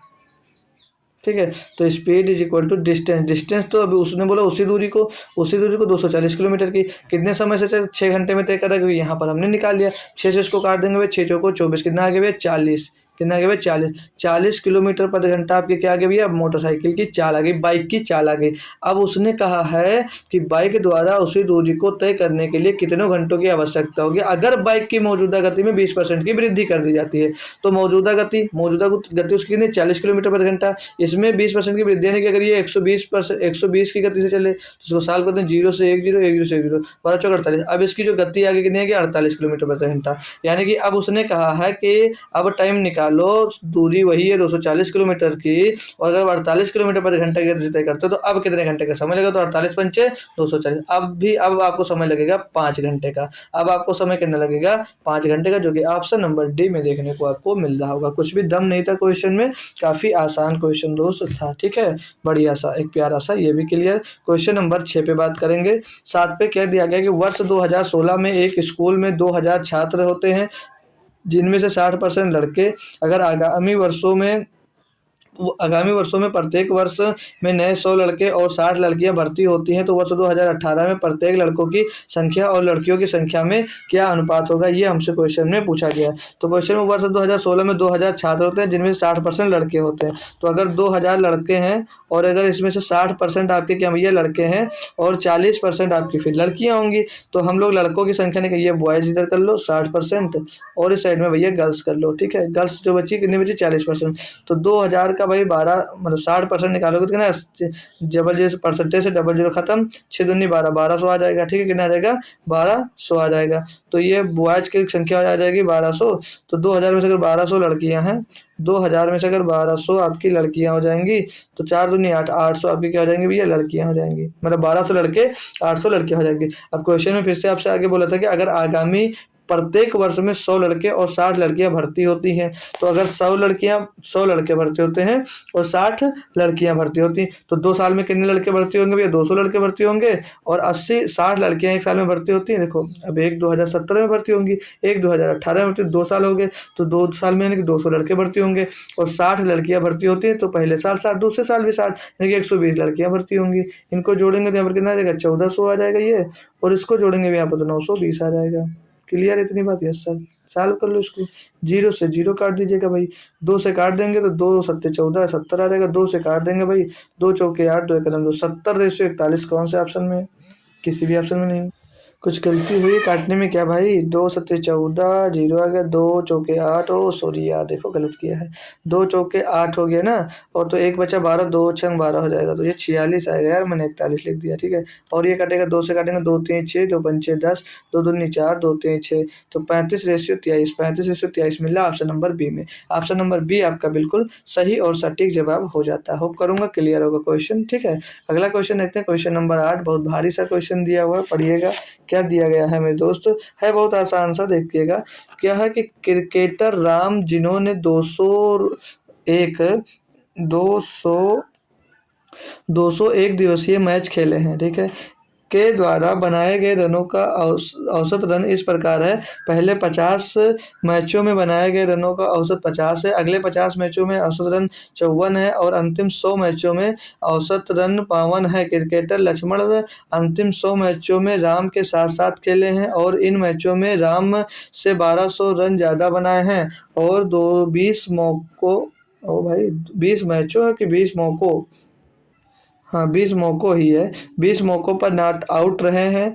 ठीक है। तो speed is equal to distance, distance तो अभी उसने बोला उसी दूरी को 240 किलोमीटर की कितने समय से 6 घंटे में तय करा, क्योंकि यहाँ पर हमने निकाल लिया। 6 से इसको काट देंगे भाई, 6 चौको 24, कितना आ गया भैया? 40। कितना आ गया भाई? 40 किलोमीटर प्रति घंटा आपके क्या आ गया भैया? मोटरसाइकिल की चाल आ गई, बाइक की चाल आ गई। अब उसने कहा है कि बाइक द्वारा उसी दूरी को तय करने के लिए कितने घंटों की आवश्यकता होगी अगर बाइक की मौजूदा गति में 20% की वृद्धि कर दी जाती है। तो मौजूदा गति उसकी कितनी? 40 किलोमीटर प्रति घंटा। इसमें 20% की वृद्धि, यानी कि अगर ये 120 की गति से चले तो उसको साल करते हैं 0 से 1 0, 1 0 से 1 0, 12 चौक 48। अब इसकी जो गति आगे कितनी है? 48 किलोमीटर प्रति घंटा। यानी कि अब उसने कहा है कि अब टाइम निकालो, दूरी वही है 240 किलोमीटर की, और अगर 48 किलोमीटर प्रति घंटा की गति से तय करते हो तो अब कितने घंटे का समय लगेगा? तो 48 पंचे 240। अब आपको समय लगेगा 5 घंटे का। अब आपको समय कितना लगेगा? 5 घंटे का, जो कि ऑप्शन नंबर डी में देखने को आपको मिल रहा होगा। कुछ भी दम नहीं था क्वेश्चन में, काफी आसान क्वेश्चन दोस्त था, ठीक है। बढ़िया सा, एक प्यारा सा, ये भी क्लियर। क्वेश्चन नंबर 6 पे बात करेंगे। 7 पे कह दिया गया कि वर्ष 2016 में एक स्कूल में 2000 छात्र होते हैं, जिनमें से 60% लड़के। अगर आगामी वर्षों में प्रत्येक वर्ष में नए 100 लड़के और 60 लड़कियां भर्ती होती हैं, तो वर्ष 2018 में प्रत्येक लड़कों की संख्या और लड़कियों की संख्या में क्या अनुपात होगा? ये हमसे क्वेश्चन में पूछा गया है। तो क्वेश्चन में वर्ष 2016 में 2000 छात्र होते हैं, जिनमें से 60% लड़के होते हैं। तो अगर 2000 लड़के हैं और अगर इसमें से 60% आपके क्या भैया? लड़के हैं, और 40% आपकी फिर लड़कियां होंगी, तो हम लोग लड़कों की संख्या निकाल, ये बॉयज इधर कर लो 60%, और इस साइड में भैया गर्ल्स कर लो, ठीक है। गर्ल्स जो बची कितनी बची? 40%। तो 2000 का भाई 12 मतलब 60% निकालोगे तो कितना? डबल जीरो परसेंटेज से डबल जीरो खत्म, 6 दूनी 12, 1200 आ जाएगा, ठीक है। कितना आ जाएगा? 1200 आ जाएगा। तो ये बॉयज की संख्या आ जाएगी 1200। तो 2000 में से अगर 1200 लड़कियां हैं, 2000 में से अगर 1200 आपकी लड़कियां हो जाएंगी, तो 4 दूनी 8, 800 आपकी क्या हो जाएंगी भैया? लड़कियां हो जाएंगी। मतलब 1200 लड़के, 800 लड़कियां हो जाएंगी। अब क्वेश्चन में फिर से आपसे आगे बोला था कि अगर आगामी प्रत्येक वर्ष में 100 लड़के और 60 लड़कियां भर्ती होती हैं, तो अगर 100 लड़के भर्ती होते हैं और 60 लड़कियां भर्ती होती हैं, तो 2 साल में कितने लड़के भर्ती होंगे भैया? 200 लड़के भर्ती होंगे। और 60 लड़कियां 1 साल में भर्ती होती हैं। देखो, अब एक 2017 में भर्ती होंगी, एक 2018 में भर्ती, 2 साल हो गए, तो 2 साल में यानी कि 200 लड़के भर्ती होंगे। और 60 लड़कियां भर्ती होती हैं, तो पहले साल 60, दूसरे साल भी 60, यानी कि 120 लड़कियां भर्ती होंगी। इनको जोड़ेंगे तो यहाँ पर कितना आ जाएगा? 1400 आ जाएगा ये, और इसको जोड़ेंगे भी यहाँ पर तो 920 आ जाएगा। क्लियर इतनी बात? Yes sir. सॉल्व कर लो इसको। 0 से 0 काट दीजिएगा भाई, 2 से काट देंगे तो 2 सत्ते 14, 70 आ जाएगा। 2 से काट देंगे भाई, 2 चौके 8, 2 कलम 2, 70 रेशियो 41 कौन से ऑप्शन में? किसी भी ऑप्शन में नहीं। कुछ गलती हुई काटने में क्या भाई? 2 सत्ते 14, जीरो आ गया, 2 चौके 8। ओ सॉरी यार, देखो गलत किया है। 2 चौके 8 हो गया ना, और तो एक बचा 12, 2 छंग 12 हो जाएगा, तो ये 46 आएगा यार, मैंने 41 लिख दिया, ठीक है। और ये कटेगा 2 से, काटेंगे 2 3 6, 2 पंचे 10, 2 दूनी 4, 2 3 6, तो 35/23, 35/23 मिला ऑप्शन नंबर बी में। ऑप्शन नंबर बी आपका बिल्कुल सही और सटीक जवाब हो जाता है। होप करूंगा क्लियर होगा क्वेश्चन, ठीक है। अगला क्वेश्चन देखते हैं, क्वेश्चन नंबर 8, बहुत भारी सा क्वेश्चन दिया हुआ है, पढ़िएगा क्या दिया गया है मेरे दोस्त। है बहुत आसान सा, देखिएगा क्या है कि क्रिकेटर राम जिन्होंने 201 दिवसीय मैच खेले हैं, ठीक है, के द्वारा बनाए गए रनों का औसत रन इस प्रकार है। पहले 50 मैचों में बनाए गए रनों का औसत 50 है, अगले 50 मैचों में औसत रन 54 है, और अंतिम 100 मैचों में औसत रन 52 है। क्रिकेटर लक्ष्मण अंतिम 100 मैचों में राम के साथ साथ खेले हैं, और इन मैचों में राम से 1200 रन ज़्यादा बनाए हैं, और 20 मौकों, ओ भाई 20 मैचों है कि 20 मौकों, हाँ 20 मौकों ही है, 20 मौकों पर नॉट आउट रहे।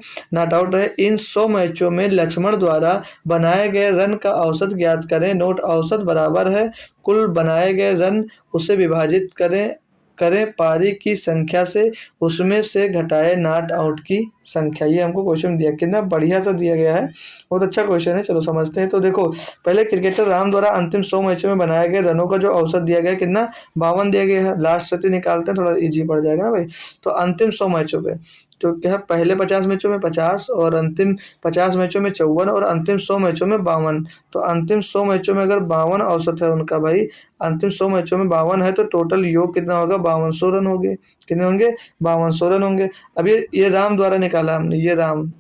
इन 100 मैचों में लक्ष्मण द्वारा बनाए गए रन का औसत ज्ञात करें। नोट, औसत बराबर है कुल बनाए गए रन, उसे विभाजित करें करें पारी की संख्या से, उसमें से घटाए नॉट आउट की संख्या। ये हमको क्वेश्चन दिया, कितना बढ़िया सा दिया गया है, बहुत अच्छा क्वेश्चन है। चलो समझते हैं। तो देखो, पहले क्रिकेटर राम द्वारा अंतिम 100 मैचों में बनाए गए रनों का जो औसत दिया गया है, कितना 52 दिया गया है। लास्ट से निकालते हैं, थोड़ा इजी पड़ जाएगा ना भाई। तो अंतिम 100 मैचों पे तो क्या है, पहले 50 मैचों में 50, और अंतिम 50 मैचों में 54, और अंतिम 100 मैचों में 52। तो अंतिम 100 मैचों में अगर 52 औसत है उनका भाई, अंतिम 100 मैचों में 52 है, तो टोटल योग कितना होगा? 5200 रन होंगे। कितने होंगे? 5200 रन होंगे। अब ये राम द्वारा निकाला हमने, ये राम,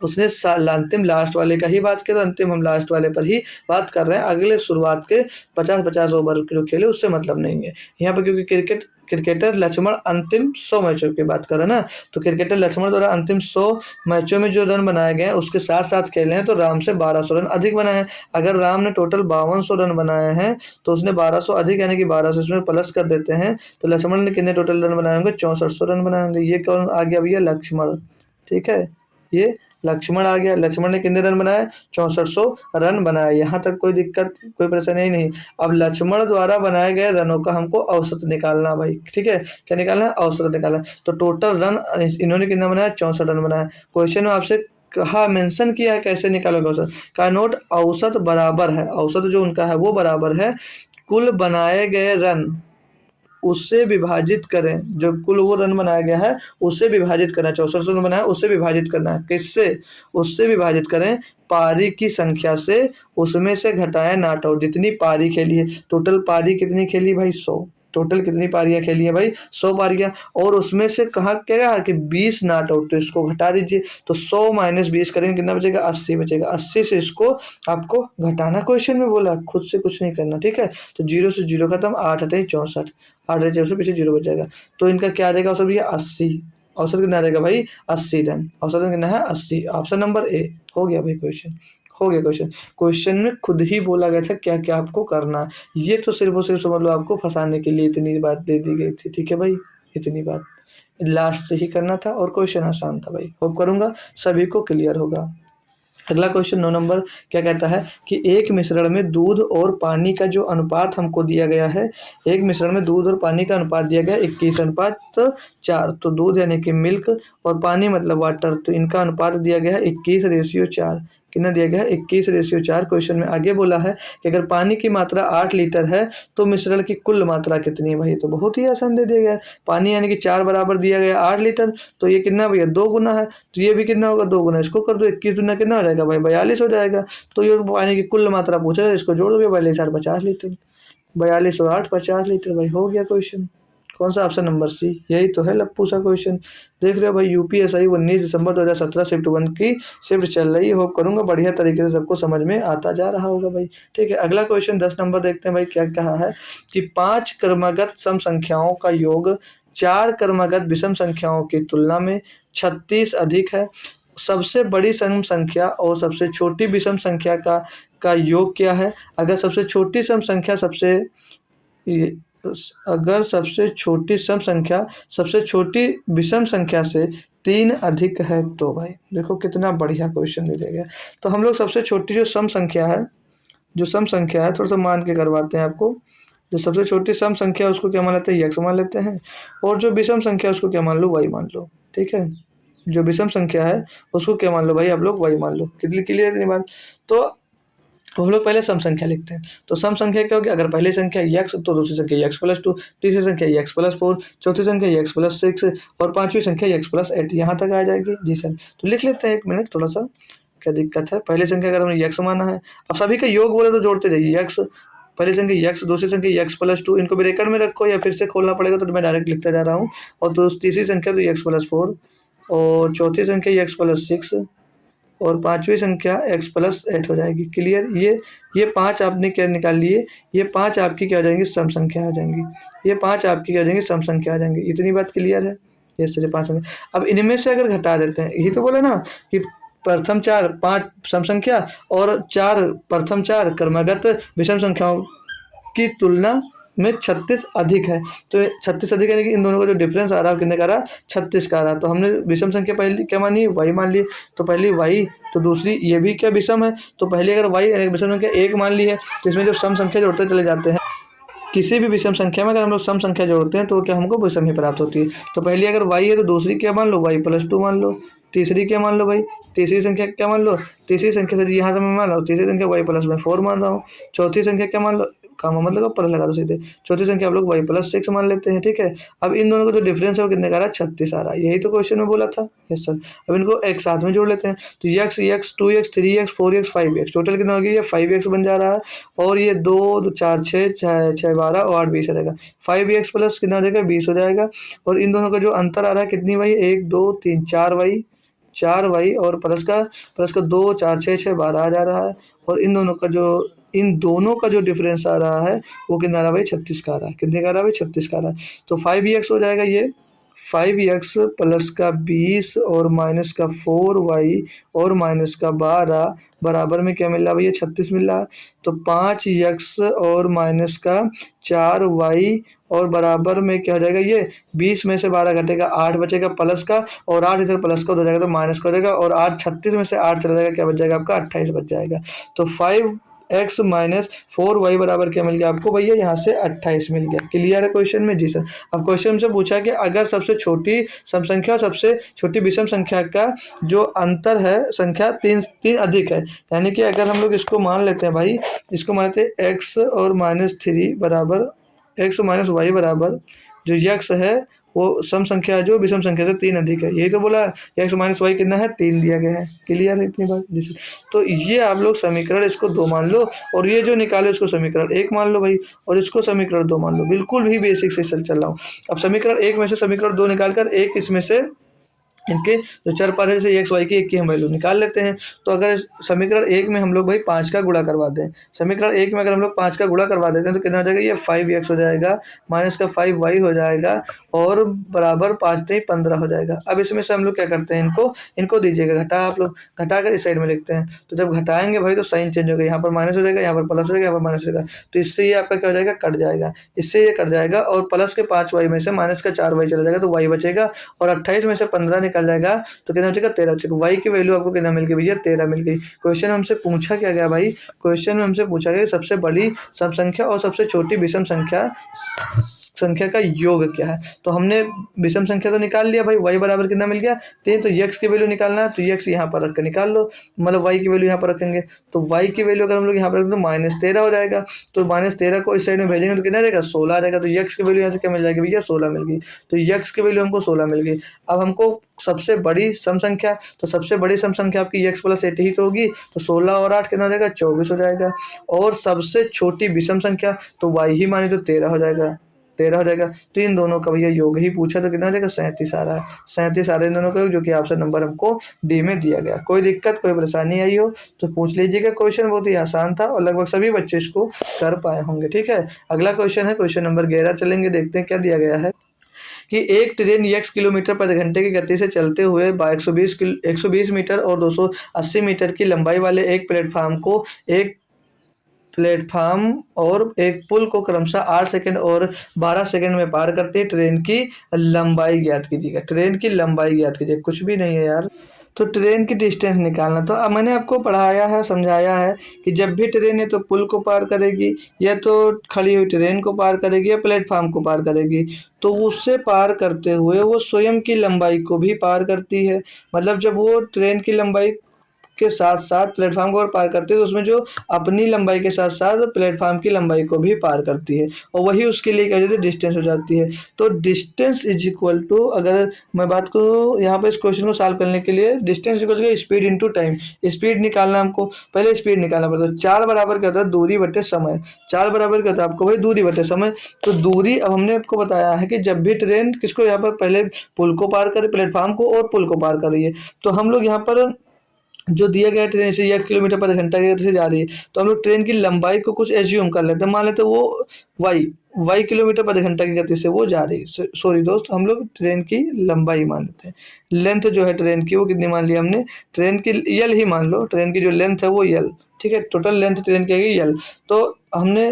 उसने अंतिम लास्ट वाले का ही बात की, तो अंतिम हम लास्ट वाले पर ही बात कर रहे हैं। अगले शुरुआत के 50-50 ओवर जो खेले उससे मतलब नहीं है यहाँ पर, क्योंकि क्रिकेटर लक्ष्मण अंतिम 100 मैचों की बात कर रहे हैं ना, तो क्रिकेटर लक्ष्मण द्वारा अंतिम 100 मैचों में जो रन बनाए गए हैं उसके साथ साथ खेले हैं, तो राम से 1200 रन अधिक बनाए हैं। अगर राम ने टोटल 5200 रन बनाए हैं, तो उसने 1200 अधिक, यानी कि 1200 इसमें प्लस कर देते हैं, तो लक्ष्मण ने कितने टोटल रन बनाए होंगे? 6400 रन बनाए होंगे। ये कौन आ गया भैया? लक्ष्मण, ठीक है, ये लक्ष्मण आ गया। लक्ष्मण ने कितने रन बनाए? 6400 रन बनाए। यहाँ तक कोई दिक्कत, कोई परेशानी नहीं। अब लक्ष्मण द्वारा बनाए गए रनों का हमको औसत निकालना भाई, ठीक है। क्या निकालना है? औसत निकालना। तो टोटल रन इन्होंने कितना बनाया? 64 रन बनाया। क्वेश्चन में आपसे कहा, मेंशन किया है कैसे निकालोगे औसत का। नोट, औसत बराबर है, औसत जो उनका है वो बराबर है कुल बनाए गए रन, उससे विभाजित करें, जो कुल वो रन बनाया गया है उससे विभाजित करना है। 64 रन बनाया, उससे विभाजित करना है। किससे? उससे विभाजित करें पारी की संख्या से, उसमें से घटाएं नॉट आउट। जितनी पारी खेली है, टोटल पारी कितनी खेली भाई? 100। टोटल कितनी पारियां खेली है भाई? 100 पारियां। और उसमें से कहा क्या कि 20 नॉट आउट, तो इसको घटा दीजिए। तो 100 - 20 करेंगे, कितना बचेगा? 80 बचेगा। 80 से इसको आपको घटाना क्वेश्चन में बोला, खुद से कुछ नहीं करना, ठीक है। तो 0 से 0 खत्म, 8 8 64, 8 रह जाए, पीछे 0 बच जाएगा। तो इनका क्या आ जाएगा औसत भैया? 80। औसत कितना आ जाएगा भाई? 80 रन। औसत रन कितना है? 80। ऑप्शन नंबर ए हो गया भाई क्वेश्चन, हो गया क्वेश्चन। क्वेश्चन में खुद ही बोला गया था क्या क्या आपको करना है। ये तो सिर्फ और सिर्फ समझ लो आपको फंसाने के लिए इतनी बात दे दी गई थी, ठीक है भाई। इतनी बात लास्ट से ही करना था, और क्वेश्चन आसान था भाई। होप करूंगा सभी को क्लियर होगा। अगला क्वेश्चन 9 नंबर क्या कहता है कि एक मिश्रण में दूध और पानी का जो अनुपात हमको दिया गया है, एक मिश्रण में दूध और पानी का अनुपात दिया गया है 21:4। तो दूध यानी कि मिल्क, और पानी मतलब वाटर, तो इनका अनुपात दिया गया है 21:4। कितना दिया गया है? 21:4। क्वेश्चन में आगे बोला है कि अगर पानी की मात्रा 8 लीटर है तो मिश्रण की कुल मात्रा कितनी है भाई? तो बहुत ही आसान दे दिया गया है। पानी यानी कि 4 बराबर दिया गया 8 लीटर, तो ये कितना भैया? 2 गुना है, तो ये भी कितना होगा? 2 गुना। इसको कर दो, 21 दुना कितना हो जाएगा भाई? 42 हो जाएगा। तो ये पानी की कुल मात्रा पूछा है, इसको जोड़ दो भैया, 42 50 लीटर, 42 और 8 50 लीटर भाई। हो गया क्वेश्चन। कौन सा? Option number C. यही तो है लप्पू सा क्वेश्चन। देख रहे हो भाई, यूपीएसआई 19 दिसंबर 2017 शिफ्ट 1 की शिफ्ट चल रही है। होप करूंगा बढ़िया तरीके से सबको समझ में आता जा रहा होगा भाई, ठीक है। अगला क्वेश्चन 10 नंबर देखते हैं भाई, क्या कहा है कि 5 क्रमगत सम संख्याओं का योग 4 क्रमगत विषम संख्याओं की तुलना में 36 अधिक है। सबसे बड़ी सम संख्या और सबसे छोटी विषम संख्या का योग क्या है? अगर सबसे छोटी सम संख्या अगर सबसे छोटी सम संख्या सबसे छोटी विषम संख्या से 3 अधिक है तो भाई देखो कितना बढ़िया क्वेश्चन दे दिया गया। तो हम लोग सबसे छोटी जो सम संख्या है, थोड़ा सा मान के करवाते हैं आपको। जो सबसे छोटी सम संख्या है उसको क्या मान लेते हैं, यक्स मान लेते हैं। और जो विषम संख्या है उसको क्या मान लो, वाई मान लो। ठीक है, जो विषम संख्या है उसको क्या मान लो भाई आप लोग, वाई मान लो। कितनी क्लियर है इतनी बात। तो हम लोग पहले सम संख्या लिखते हैं। तो सम संख्या क्या होगी, अगर पहली संख्या यक्स तो दूसरी संख्या यक्स प्लस 2, तीसरी संख्या यक्स प्लस 4, चौथी संख्या यक्स प्लस 6 और पांचवी संख्या यक्स प्लस 8। यहाँ तक आ जाएगी जी सर। तो लिख लेते हैं, एक मिनट थोड़ा सा क्या दिक्कत है। पहली संख्या अगर हमने यक्स माना है, अब सभी का योग बोले तो जोड़ते जाइए। यक्स, पहली संख्या यक्स, दूसरी संख्या यक्स प्लस 2, इनको ब्रैकेट में रखो या फिर से खोलना पड़ेगा तो मैं डायरेक्ट लिखता जा रहा हूँ। और तो तीसरी संख्या तो यक्स प्लस 4 और चौथी संख्या यक्स प्लस 6 और पांचवी संख्या x प्लस 8 हो जाएगी। क्लियर। ये 5 आपने क्या निकाल लिए, ये 5 आपकी क्या हो जाएंगी, सम संख्या आ जाएंगी। ये 5 आपकी क्या हो जाएंगी, सम संख्या आ जाएंगी। इतनी बात क्लियर है। ये सारे 5 संख्या। अब इनमें से अगर घटा देते हैं, यही तो बोला ना कि प्रथम 4 5 सम संख्या और प्रथम 4 क्रमागत विषम संख्याओं की तुलना में 36 अधिक है। तो 36 अधिक यानी कि इन दोनों का जो डिफरेंस आ रहा है कितने का आ रहा, 36 का आ रहा। तो हमने विषम संख्या पहली क्या मानी, वाई मान ली। तो पहली वाई, तो दूसरी ये भी क्या विषम है। तो पहले अगर वाई विषम संख्या 1 मान ली है, तो इसमें जब सम संख्या जोड़ते चले जाते हैं, किसी भी विषम संख्या में अगर हम लोग सम संख्या जोड़ते हैं तो क्या हमको विषम ही प्राप्त होती है। तो पहली अगर वाई है तो दूसरी क्या मान लो, वाई प्लस 2 मान लो। तीसरी क्या मान लो भाई, तीसरी संख्या क्या मान लो, तीसरी संख्या से यहाँ से मैं मान लो तीसरी संख्या वाई प्लस में 4 मान रहा हूँ। चौथी संख्या क्या मान लो, काम मतलब पर लगा दो सीधे। चौथी संख्या आप लोग वाई प्लस 6 मान लेते हैं। ठीक है, अब इन दोनों का जो डिफरेंस है वो कितने का आ रहा है, 36 आ रहा है। यही तो क्वेश्चन में बोला था। Yes sir. अब इनको एक साथ में जोड़ लेते हैं। तो x, 2x, 3x, 4x, 5x, total कितना हो गया, ये 5x बन जा रहा है। और ये 2 4 6 6 12 और 8 20 हो जाएगा। 5x प्लस कितना हो जाएगा, 20 हो जाएगा। और इन दोनों का जो अंतर आ रहा है कितनी वाई, 1 2 3 4 वाई और प्लस का 2 4 6 6 12 आ जा रहा है। और इन दोनों का जो डिफरेंस आ रहा है वो कितना आ रहा है भाई, 36 का आ रहा है। कितने का आ रहा है भाई, 36 का आ रहा है। तो 5x हो जाएगा ये, 5x प्लस का 20 और माइनस का 4y और माइनस का 12 बराबर में क्या मिल रहा है भैया, 36 मिल रहा है। तो 5x और माइनस का 4y और बराबर में क्या हो जाएगा, ये 20 में से 12 घटेगा 8 बचेगा प्लस का, और 8 इधर प्लस का हो जाएगा तो माइनस का हो जाएगा। और 8 36 में से 8 चला जाएगा, क्या बच जाएगा आपका, 28 बच जाएगा। तो 5x माइनस 4y बराबर क्या मिल गया आपको भैया, यहाँ से 28 मिल गया। क्लियर है क्वेश्चन में जी सर। अब क्वेश्चन से पूछा कि अगर सबसे छोटी सम संख्या और सबसे छोटी विषम संख्या का जो अंतर है संख्या 3 अधिक है, यानी कि अगर हम लोग इसको मान लेते हैं भाई, इसको मान लेते हैं x और माइनस 3 बराबर, x माइनस वाई बराबर जो यक्स है वो सम संख्या है जो विषम संख्या से 3 अधिक है। यही तो बोला, एक्स माइनस वाई कितना है, 3 दिया गया है। क्लियर है इतनी बात जी। तो ये आप लोग समीकरण इसको 2 मान लो, और ये जो निकाले उसको समीकरण 1 मान लो भाई, और इसको समीकरण 2 मान लो। बिल्कुल भी बेसिक से चल रहा हूँ। अब समीकरण 1 में से समीकरण 2 निकालकर एक इसमें से इनके जो चर पद है, जैसे एक्स वाई की एक की हम वैल्यू निकाल लेते हैं। तो अगर समीकरण 1 में हम लोग भाई 5 का गुणा करवा दें, समीकरण 1 में अगर हम लोग 5 का गुणा करवा देते हैं तो कितना हो जाएगा, ये 5x हो जाएगा माइनस का 5y हो जाएगा और बराबर 5 नहीं 15 हो जाएगा। अब इसमें से हम लोग क्या करते हैं, इनको दीजिएगा घटा, आप लोग घटा कर इस साइड में लिखते हैं। तो जब घटाएंगे भाई तो साइन चेंज होगा, यहाँ पर माइनस हो जाएगा, यहाँ पर प्लस हो जाएगा, यहाँ पर माइनस हो जाएगा। तो इससे ये आपका क्या हो जाएगा, कट जाएगा, इससे ये कट जाएगा। और प्लस के 5y में से माइनस का 4y चला जाएगा तो y बचेगा, और 28 में से 15 निकल जाएगा तो कितना बचेगा, 13 बचेगा। वाई की वैल्यू आपको कितना मिल गई भैया, 13 मिल गई। क्वेश्चन हमसे पूछा क्या गया भाई, क्वेश्चन में हमसे पूछा गया सबसे बड़ी सम संख्या और सबसे छोटी विषम संख्या का योग क्या है। तो हमने विषम संख्या तो निकाल लिया भाई, y बराबर कितना मिल गया, 3। तो x की वैल्यू निकालना है तो x यहाँ पर रख कर निकाल लो, मतलब y की वैल्यू यहाँ पर रखेंगे। तो y की वैल्यू अगर हम लोग यहाँ पर रखें तो -13 हो जाएगा। तो -13 को इस साइड में भेजेंगे तो कितना रहेगा, 16 आ जाएगा। तो x की वैल्यू यहाँ से क्या मिल जाएगी भैया, 16 मिल गई। तो x की वैल्यू हमको 16 मिल गई। अब हमको सबसे बड़ी सम संख्या, तो सबसे बड़ी सम संख्या आपकी x प्लस 8 ही तो होगी। तो 16 और 8 कितना हो जाएगा, 24 हो जाएगा। और सबसे छोटी विषम संख्या तो y ही मानी तो 13 हो जाएगा, 13 हो जाएगा। तो इन दोनों का भैया योग ही पूछा तो कितना हो जाएगा, 37 आ रहा है। 37 आ रहा है इन दोनों का योग, जो कि ऑप्शन नंबर हमको डी में दिया गया। कोई दिक्कत कोई परेशानी आई हो तो पूछ लीजिएगा। क्वेश्चन बहुत ही आसान था और लगभग सभी बच्चे इसको कर पाए होंगे। ठीक है, अगला क्वेश्चन है क्वेश्चन नंबर 11। चलेंगे देखते हैं क्या दिया गया है कि एक ट्रेन x किलोमीटर प्रति घंटे की गति से चलते हुए 120 मीटर और 280 मीटर की लंबाई वाले एक प्लेटफार्म को एक प्लेटफार्म और एक पुल को क्रमशः 8 सेकंड और 12 सेकंड में पार करती है। ट्रेन की लंबाई ज्ञात कीजिएगा। ट्रेन की लंबाई ज्ञात कीजिए। कुछ भी नहीं है यार। तो ट्रेन की डिस्टेंस निकालना, तो अब मैंने आपको पढ़ाया है, समझाया है कि जब भी ट्रेन है तो पुल को पार करेगी, या तो खड़ी हुई ट्रेन को पार करेगी, या प्लेटफार्म को पार करेगी। तो उससे पार करते हुए वो स्वयं की लंबाई को भी पार करती है। मतलब जब वो ट्रेन की लंबाई के साथ साथ प्लेटफॉर्म को और पार करती है, तो उसमें जो अपनी लंबाई के साथ साथ प्लेटफॉर्म की लंबाई को भी पार करती है, और वही उसके लिए क्या होती है, डिस्टेंस हो जाती है। तो डिस्टेंस इज इक्वल टू, अगर मैं बात करूँ यहाँ पे इस क्वेश्चन को सॉल्व करने के लिए, distance equal to speed into time. Speed निकालना हमको, पहले स्पीड निकालना पड़ता है। चाल बराबर क्या होता है, दूरी बटे समय। चाल बराबर क्या होता है आपको भाई, दूरी बटे समय। तो दूरी, अब हमने आपको बताया है कि जब भी ट्रेन किसको यहाँ पर पहले पुल को पार करे, प्लेटफॉर्म को और पुल को पार कर रही है, तो हम लोग यहाँ पर जो दिया गया ट्रेन से 1 किलोमीटर पर घंटा की गति से जा रही है, तो हम लोग ट्रेन की लंबाई को कुछ एज्यूम कर लेते हैं। मान लेते हैं वो वाई किलोमीटर पर घंटा की गति से वो जा रही है। सॉरी दोस्त, हम लोग ट्रेन की लंबाई मान लेते हैं। लेंथ जो है ट्रेन की वो कितनी मान लिया हमने, ट्रेन की यल ही मान लो, ट्रेन की जो लेंथ है वो यल, ठीक है। टोटल लेंथ ट्रेन की आएगी यल। तो हमने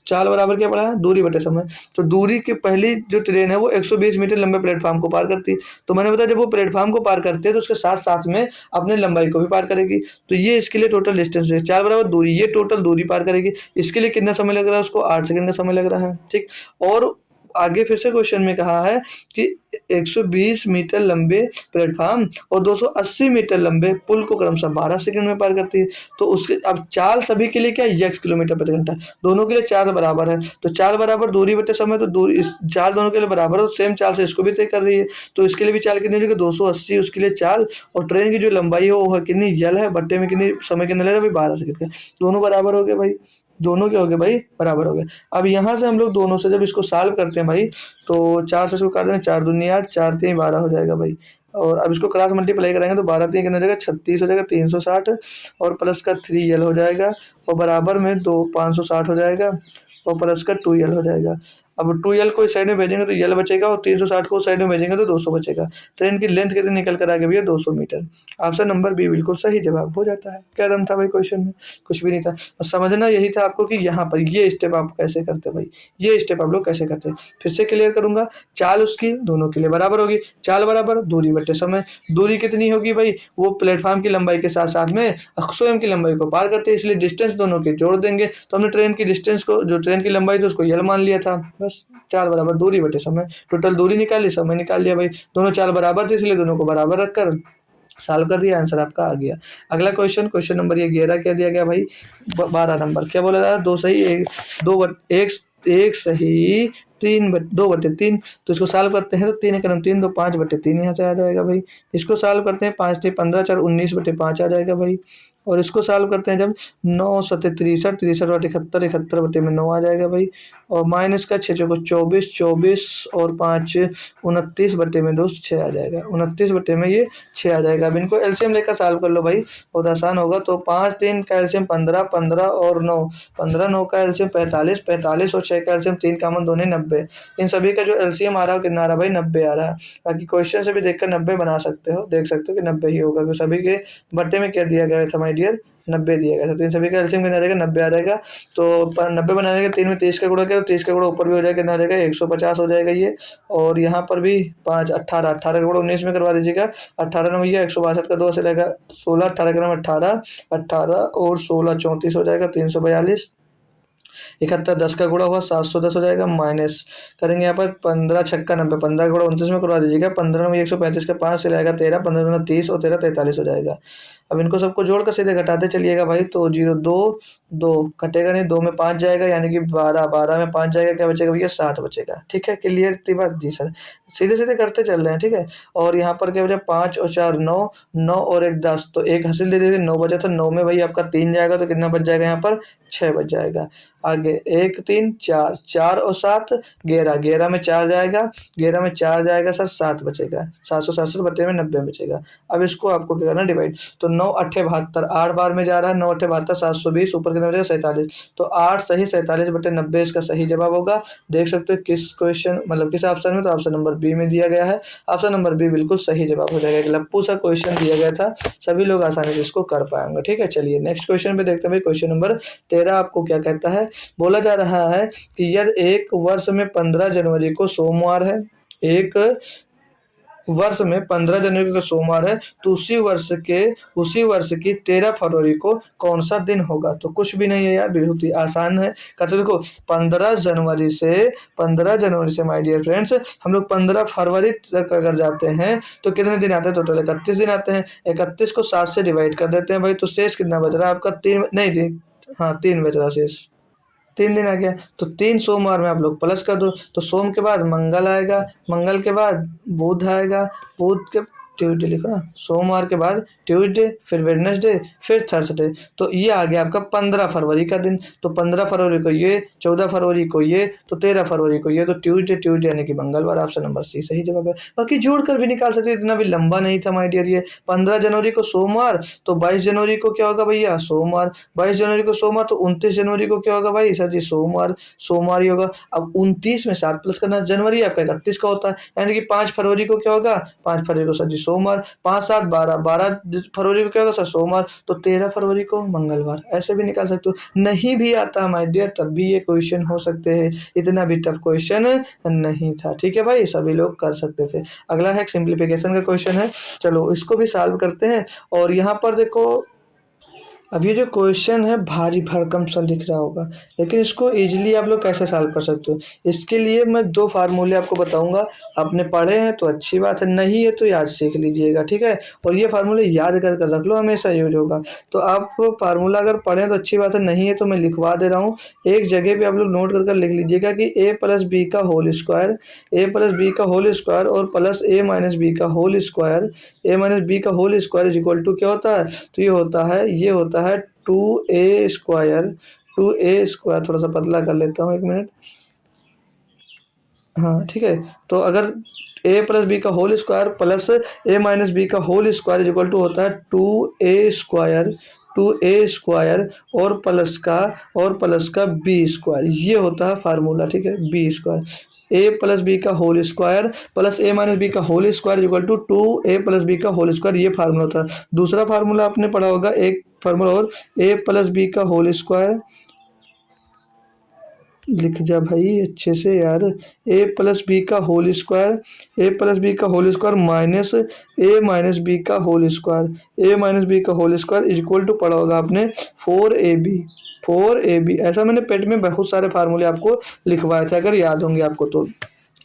चाल बराबर क्या पढ़ा है, दूरी बटे समय। तो दूरी की पहली जो ट्रेन है वो 120 मीटर लंबे प्लेटफॉर्म को पार करती है। तो मैंने बताया जब वो प्लेटफॉर्म को पार करती है तो उसके साथ साथ में अपने लंबाई को भी पार करेगी। तो ये इसके लिए टोटल डिस्टेंस है, चाल बराबर दूरी, ये टोटल दूरी पार करेगी। इसके लिए कितना समय लग रहा है उसको, 8 सेकंड का समय लग रहा है, ठीक। और आगे फिर से क्वेश्चन में कहा है कि 120 मीटर लंबे प्लेटफॉर्म और 280 मीटर लंबे पुल को क्रमशः 12 सेकंड में पार करती है। तो उसके अब चाल सभी के लिए क्या है, x किलोमीटर प्रति घंटा, दोनों के लिए चाल बराबर है। तो चाल बराबर दूरी बटे समय, तो दूरी इस चाल दोनों के लिए बराबर है, तो सेम चाल से इसको भी तय कर रही है। तो इसके लिए भी चाल कितनी होगी, 280 उसके लिए चाल, और ट्रेन की जो लंबाई है वो है कितनी, यल है, बट्टे में कितनी समय कितना ले रहा है भाई, 12 सेकंड का। दोनों बराबर हो गए भाई, दोनों क्या हो गए भाई, बराबर हो गए। अब यहाँ से हम लोग दोनों से जब इसको सॉल्व करते हैं भाई, तो 4 से इसको काट देंगे, 4 दूनी 8, 4 3 12 हो जाएगा भाई। और अब इसको क्रॉस मल्टीप्लाई करेंगे तो 12 3 कितना हो जाएगा, 36 हो जाएगा, 360, और प्लस का 3l हो जाएगा, और बराबर में 2 560 हो जाएगा, और प्लस का 2l हो जाएगा। अब 2l को इस साइड में भेजेंगे तो यल बचेगा, और 360 को उस साइड में भेजेंगे तो 200 बचेगा। ट्रेन की लेंथ कितनी निकल कर आ गई भैया, 200 मीटर। ऑप्शन नंबर बी बिल्कुल सही जवाब हो जाता है। क्या दम था भाई क्वेश्चन में, कुछ भी नहीं था। और समझना यही था आपको कि यहाँ पर ये स्टेप आप कैसे करते भाई, ये स्टेप आप लोग कैसे करते। फिर से क्लियर करूंगा, चाल उसकी दोनों के लिए बराबर होगी, चाल बराबर दूरी बटे समय। दूरी कितनी होगी भाई, वो प्लेटफॉर्म की लंबाई के साथ साथ में स्वयं की लंबाई को पार करते हैं, इसलिए डिस्टेंस दोनों के जोड़ देंगे। तो हमने ट्रेन की डिस्टेंस को, जो ट्रेन की लंबाई थी उसको यल मान लिया था, बस। चाल बराबर दूरी बटे समय, टोटल दूरी निकाली, समय निकाल लिया भाई। दोनों चाल बराबर थे इसलिए दोनों को बराबर रखकर सॉल्व कर दिया, आंसर आपका आ गया। अगला क्वेश्चन, क्वेश्चन नंबर ये 11 क्या दिया गया भाई, 12 नंबर क्या बोला था, दो सही एक सही 2/3। तो इसको सॉल्व करते हैं तो 3 एकम 3 2 5/3 यहाँ से आ जाएगा भाई। इसको सॉल्व करते हैं 5 3 15 4 19/5 आ जाएगा भाई। और इसको सॉल्व करते हैं जब 9 7 63 63 बटे 71 71 बटे में 9 आ जाएगा भाई। और माइनस का 6 चौको 24 24 और 5 29 बटे में दोस्त 6 आ जाएगा, 29 बटे में ये 6 आ जाएगा। अब इनको एलसीएम लेकर सॉल्व कर लो भाई, बहुत आसान होगा। तो 5 3 का एलसीएम 15 15 और 9 15 9 का एलसीएम 45 45 और 6 का एलसीएम 3 कामन दोनों 90। इन सभी का जो एलसीएम आ रहा है कितना आ रहा है भाई, 90 आ रहा है। बाकी क्वेश्चन से भी देखकर 90 बना सकते हो, देख सकते हो कि 90 ही होगा, क्योंकि सभी के बट्टे में क्या दिया गया था माय डियर, 90 दिया गया था। तो इन सभी का एलसीएम कितना आ जाएगा, 90 आ जाएगा। तो 90 बनाने के 3 में 30 का गुणा किया तो 30 का गुणा ऊपर भी हो जाएगा, कितना हो जाएगा 150 हो जाएगा ये। और यहाँ पर भी 5 18 18 का गुणा 19 में करवा दीजिएगा, 18 9 भैया 162 का 2 से लेगा 16, 18 का 18 18 और 16 34 हो जाएगा, 342। 71 10 का गुणा हुआ 710 हो जाएगा, माइनस करेंगे यहाँ पर 15 छक्का 90, 15 का गुणा 29 में करवा दीजिएगा, 15 में 135 का 5 से लाएगा 13, 15 में 30 और 13 43 हो जाएगा। अब इनको सबको जोड़कर सीधे घटाते चलिएगा भाई, तो 0 2 2 कटेगा नहीं, 2 में 5 जाएगा यानी कि 12 12 में 5 जाएगा, क्या बचेगा भैया 7 बचेगा। ठीक है, क्लियर थी बात जी सर, सीधे सीधे करते चल रहे हैं। ठीक है, और यहाँ पर क्या बचा 5 और 4 9 9 और 1 10, तो एक हासिल दे दीजिए, 9 बचा था, 9 में भाई आपका 3 जाएगा तो कितना बच जाएगा यहाँ पर 6 बच जाएगा। आगे 1 3 4 4 और 7 11, 11 में 4 जाएगा, 11 में 4 जाएगा सर 7 बचेगा, 767 बटे में 90 बचेगा। अब इसको आपको क्या करना डिवाइड, तो 9 अट्ठे 72, 8 बार में जा रहा है, 9 अट्ठे 72, 720, ऊपर कितना बचेगा 47। तो 8 सही 47/90 इसका सही जवाब होगा। देख सकते हो किस क्वेश्चन मतलब किस ऑप्शन में, तो ऑप्शन नंबर बी में दिया गया है। ऑप्शन नंबर बी बिल्कुल सही जवाब हो जाएगा। एक लप्पू सा क्वेश्चन दिया गया था, सभी लोग आसानी से इसको कर पाएंगे। ठीक है, चलिए नेक्स्ट क्वेश्चन पे देखते हैं भाई। क्वेश्चन नंबर 13 आपको क्या कहता है। बोला जा रहा है कि यदि एक वर्ष में 15 जनवरी को सोमवार है, एक वर्ष में 15 जनवरी को सोमवार है, तो उसी वर्ष की 13 फरवरी को कौन सा दिन होगा। तो कुछ भी नहीं है यार, बहुत ही आसान है। कहते देखो 15 जनवरी से माय डियर फ्रेंड्स हम लोग 15 फरवरी तक अगर जाते हैं तो कितने दिन आते हैं, टोटल 31 दिन आते हैं। 31 को 7 से डिवाइड कर देते हैं भाई, तो शेष कितना बच रहा है आपका, 3 नहीं दिन, हाँ 3 बच रहा शेष, 3 दिन आ गया। तो 3 सोमवार में आप लोग प्लस कर दो, तो सोम के बाद मंगल आएगा, मंगल के बाद बुध आएगा, बुध के ट्यूसडे लिखो ना, सोमवार के बाद ट्यूसडे, फिर वेडनेसडे, फिर थर्सडे। तो ये आ गया आपका 15 फरवरी का दिन। तो 15 फरवरी को ये, 14 फरवरी को ये, तो 13 फरवरी को ये, तो ट्यूसडे यानी कि मंगलवार। ऑप्शन नंबर सी सही जवाब है। बाकी जोड़कर भी निकाल सकते, इतना भी लंबा नहीं था माय डियर। ये 15 जनवरी को सोमवार, तो 22 जनवरी को क्या होगा भैया, सोमवार। 22 जनवरी को सोमवार, तो 29 जनवरी को क्या होगा भाई सर जी, सोमवार ही होगा। अब 29 में 7 प्लस करना, जनवरी आपका 31 का होता है, यानी कि 5 फरवरी को क्या होगा, 5 फरवरी को सर जी सोमवार। 5 7 12, 12 फरवरी को क्या होगा सर, सोमवार। तो 13 फरवरी को मंगलवार। ऐसे भी निकाल सकते हो। नहीं भी आता माय डियर तब भी ये क्वेश्चन हो सकते हैं, इतना भी टफ क्वेश्चन नहीं था। ठीक है भाई, सभी लोग कर सकते थे। अगला है सिंप्लीफिकेशन का क्वेश्चन है, चलो इसको भी सॉल्व करते हैं। और यहाँ पर देखो, अब ये जो क्वेश्चन है भारी भरकम सा दिख रहा होगा, लेकिन इसको इजीली आप लोग कैसे सॉल्व कर सकते हो, इसके लिए मैं 2 फार्मूले आपको बताऊंगा। आपने पढ़े हैं तो अच्छी बात है, नहीं है तो याद सीख लीजिएगा। ठीक है, और ये फार्मूले याद कर कर रख लो, हमेशा यूज होगा। तो आप फार्मूला अगर पढ़ें तो अच्छी बात है, नहीं है तो मैं लिखवा दे रहा हूँ। एक जगह पे आप लोग नोट कर कर लिख लीजिएगा कि a प्लस बी का होल स्क्वायर, और प्लस a माइनस बी का whole square, is equal to क्या होता है। तो ये होता है 2a स्क्वायर, थोड़ा सा पतला कर लेता हूँ, 1 मिनट। हाँ ठीक है, तो अगर a प्लस बी का whole square plus a minus B का whole square is equal to होता है 2a स्क्वायर और प्लस का b स्क्वायर, ये होता है फार्मूला। ठीक है, b square, a plus B का whole square plus a minus B का whole square equal to 2a plus B का होल स्क्वायर, ये फार्मूला होता है। दूसरा फार्मूला आपने पढ़ा होगा, एक फार्मूला और, a प्लस बी का होल स्क्वायर, लिख जा भाई अच्छे से यार, a प्लस बी का whole square minus a minus B का whole square is equal to पढ़ा होगा आपने 4ab। ऐसा मैंने पेट में बहुत सारे फार्मूले आपको लिखवाए थे, अगर याद होंगे आपको तो।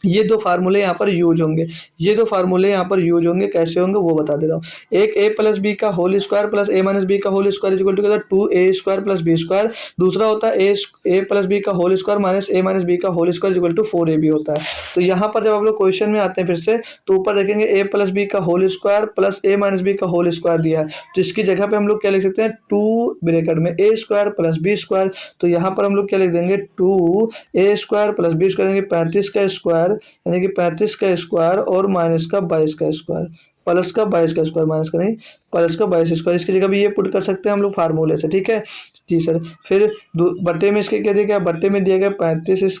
ये 2 फार्मूले यहाँ पर यूज होंगे, कैसे होंगे वो बता दे रहा हूँ। एक a प्लस बी का whole square plus a minus B का whole square equal to 2a square plus B square. दूसरा होता है a प्लस बी का whole square minus a minus B का whole square equal to 4ab होता है। तो यहाँ पर जब आप लोग क्वेश्चन में आते हैं फिर से, तो ऊपर देखेंगे a प्लस बी का whole square plus a minus B का होल स्क्वायर दिया है, तो इसकी जगह पे हम लोग क्या लिख सकते हैं, 2 ब्रैकेट में a square plus B square. तो यहाँ पर हम लोग क्या लिख देंगे, 2a square plus B square, 35 का स्क्वायर, यानी कि 35 का स्क्वायर और माइनस का 22 का स्क्वायर, प्लस का 22 का स्क्वायर, माइनस का नहीं, प्लस का 22 स्क्वायर। इसकी जगह भी ये पुट कर सकते हैं हम लोग फार्मूले से। ठीक है जी सर। फिर बट्टे में इसके क्या दिया गया, बट्टे में दिया गया 35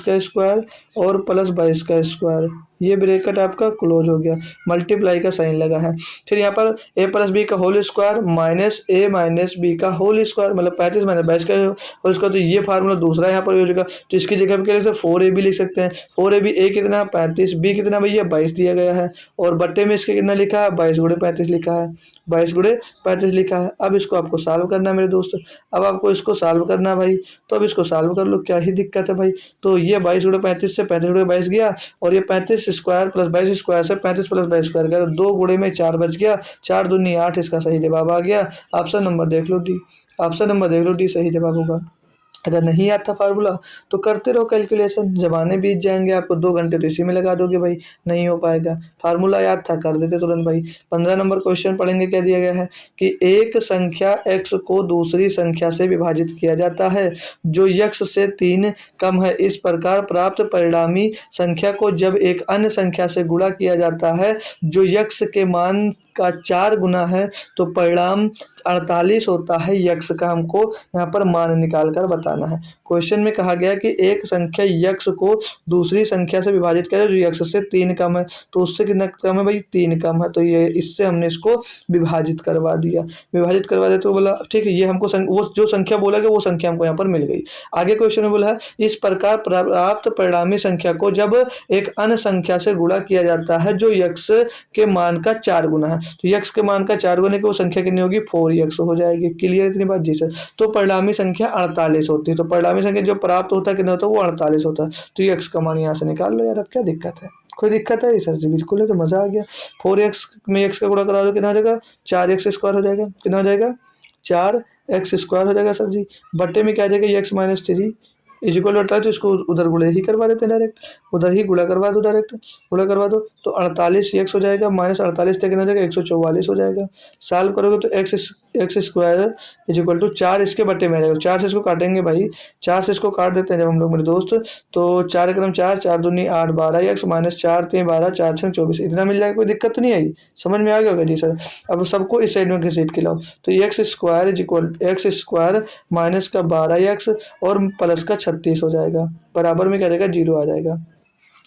का स्क्वायर और प्लस 22 का स्क्वायर, ये ब्रैकेट आपका क्लोज हो गया, मल्टीप्लाई का साइन लगा है। फिर यहाँ पर a प्लस बी का whole square minus a minus B का होल स्क्वायर, मतलब 35 माइनस 22 का होल स्क्वायर। तो ये फार्मूला दूसरा यहाँ पर यूज होगा, तो इसकी जगह पे क्या लिख सकते हैं, 4ab लिख सकते हैं। 4ab, a कितना 35, b कितना भैया 22 दिया गया है, और बट्टे में इसके कितना लिखा है, 22 गुणे 35 लिखा है, 22 गुणे 35 लिखा है। अब इसको आपको सॉल्व करना है मेरे दोस्त, अब आपको इसको सॉल्व करना है भाई, तो अब इसको सॉल्व कर लो, क्या ही दिक्कत है भाई। तो ये 22 गुणे 35 से 35 गुणे 22 गया, और ये 35 स्क्वायर प्लस 22 स्क्वायर से 35 प्लस 22 स्क्वायर गया, तो 2 गुणे में 4 बच गया, 4 दूनी 8, इसका सही जवाब आ गया। ऑप्शन नंबर देख लो डी, डी सही जवाब होगा। अगर नहीं आता फार्मूला तो करते रहो कैलकुलेशन, ज़माने बीत जाएंगे, आपको 2 घंटे तो इसी में लगा दोगे भाई, नहीं हो पाएगा। फार्मूला याद था, कर देते तुरंत भाई। 15 नंबर क्वेश्चन पढ़ेंगे, क्या दिया गया है कि एक संख्या x को दूसरी संख्या से विभाजित किया जाता है जो x से 3 कम है। इस प्रकार प्राप्त परिणामी संख्या को जब एक अन्य संख्या से गुणा किया जाता है जो x के मान का 4 गुना है तो परिणाम 48 होता है। यक्स का हमको यहाँ पर मान निकाल कर बताना है। क्वेश्चन में कहा गया कि एक संख्या यक्स को दूसरी संख्या से विभाजित करें जो यक्स से 3 कम है, तो उससे कितना कम है भाई, 3 कम है, तो ये इससे हमने इसको विभाजित करवा दिया। विभाजित करवा दिया तो बोला ठीक है, ये हमको वो जो संख्या बोला गया वो संख्या हमको यहाँ पर मिल गई। आगे क्वेश्चन में बोला है इस प्रकार प्राप्त परिणामी संख्या को जब एक अन्य संख्या से गुणा किया जाता है जो यक्स के मान का 4 गुना है, तो यक्स के मान का 4 गुना की वो संख्या कितनी होगी, 4x हो जाएगी। क्लियर इतनी बात जी सर। तो परिणामी संख्या 48 होती है, तो परिणामी संख्या जो प्राप्त होता है कितना होता है, वो 48 होता है। तो यक्स का मान यहाँ से निकाल लो यार, अब क्या दिक्कत है, कोई दिक्कत है सर जी? बिल्कुल है, तो मजा आ गया। 4x में एक्स का गुणा करा दो, कितना हो जाएगा, 4x² हो जाएगा। कितना हो जाएगा, 4x² हो जाएगा सर जी। बट्टे में क्या आ जाएगा, x-3 इज इक्वल होता है, तो इसको उधर गुणा ही करवा देते हैं डायरेक्ट, उधर ही गुणा करवा दो, डायरेक्ट गुणा करवा दो, तो 48x हो जाएगा, -48 कितना हो जाएगा, 144 हो जाएगा। सॉल्व करोगे तो x² इज इक्वल टू 4 इसके बट्टे में आ जाएगा। 4 से इसको काटेंगे भाई, 4 से इसको काट देते हैं जब हम लोग मेरे दोस्त, तो 4 एकदम 4, 4 दूनी 8, 12x -4 3 12, 4 6 24, इतना मिल जाएगा। कोई दिक्कत तो नहीं आई, समझ में आ गया होगा जी सर। अब सबको इस साइड में घसीट के लाओ, तो x² is equal x² minus का 12x और प्लस का 36 हो जाएगा, बराबर में क्या जाएगा, 0 आ जाएगा।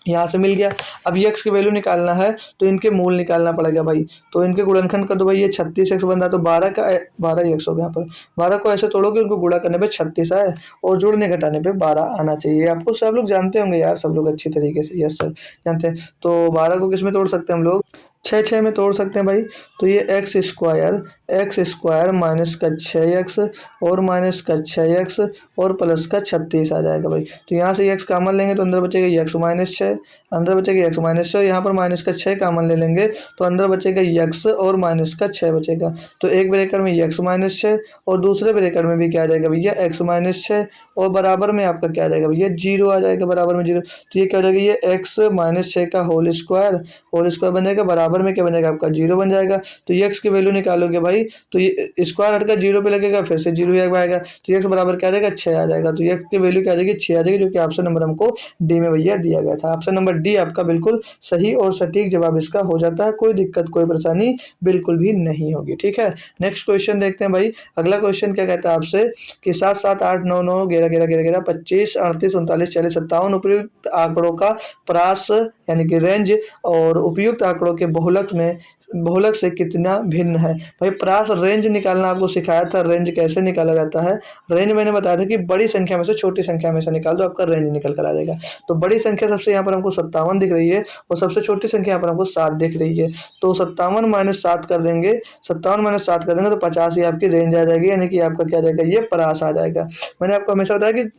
यहाँ से मिल गया। अब x की वैल्यू निकालना है तो इनके मूल निकालना पड़ेगा भाई, तो इनके गुणनखंड कर दो भाई, ये 36x बन रहा, तो 12 का 12x हो गया। यहाँ पर 12 को ऐसे तोड़ोगे, उनको गुणा करने पे 36 आए और जोड़ने घटाने पे 12 आना चाहिए। आपको सब लोग जानते होंगे यार, सब लोग अच्छी तरीके से, यस सर जानते हैं। तो 12 को किस में तोड़ सकते हैं हम लोग, 6 में तोड़ सकते हैं भाई। तो ये x² माइनस का 6x और माइनस का 6x और प्लस का 36 आ जाएगा भाई। तो यहाँ से x कॉमन लेंगे तो अंदर बचेगा x-6, अंदर बचेगा x-6, यहाँ पर माइनस का 6 कॉमन ले लेंगे तो अंदर बचेगा x और माइनस का 6 बचेगा। तो एक ब्रेकर में x-6 और दूसरे ब्रेकर में भी क्या आ जाएगा भैया, x-6 और बराबर में आपका क्या आ जाएगा भैया, 0 आ जाएगा, बराबर में 0। तो ये क्या हो जाएगा, ये x-6 का होल स्क्वायर बन जाएगा, बराबर में क्या बन जाएगा आपका, 0 बन जाएगा। तो x की वैल्यू निकालोगे भाई, तो ये स्क्वायर हटकर 0 पे लगेगा, फिर से 0 आएगा, तो x बराबर क्या आ जाएगा, 6 आ जाएगा। तो x की वैल्यू क्या आ जाएगी, 6 आ जाएगी, जो कि ऑप्शन नंबर हमको डी में भैया दिया गया था। ऑप्शन नंबर डी आपका बिल्कुल सही और सटीक जवाब इसका हो जाता है, कोई दिक्कत कोई परेशानी बिल्कुल भी नहीं होगी। ठीक है, नेक्स्ट क्वेश्चन देखते हैं भाई। अगला क्वेश्चन क्या कहता है आपसे कि 7 7 8 9 9 11 11 11 11 25 38 39 40 57 उपयुक्त आंकड़ों का प्रास यानी कि रेंज और उपयुक्त आंकड़ों के बहुलक से कितना भिन्न है। भाई प्रास रेंज निकालना आपको सिखाया था, रेंज कैसे निकाला जाता है। रेंज मैंने बताया था कि बड़ी संख्या में से छोटी संख्या में से निकाल दो, आपका रेंज निकल कर आ जाएगा। तो बड़ी संख्या सबसे यहाँ पर हमको 57 दिख रही है और सबसे छोटी संख्या यहाँ पर हमको 7 दिख रही है, तो 57 - 7 कर देंगे, 57 - 7 कर देंगे तो 50 ही आपकी रेंज आ जाएगी, यानी कि आपका क्या जाएगा, ये प्रास आ जाएगा। मैंने आपको हमेशा बताया कि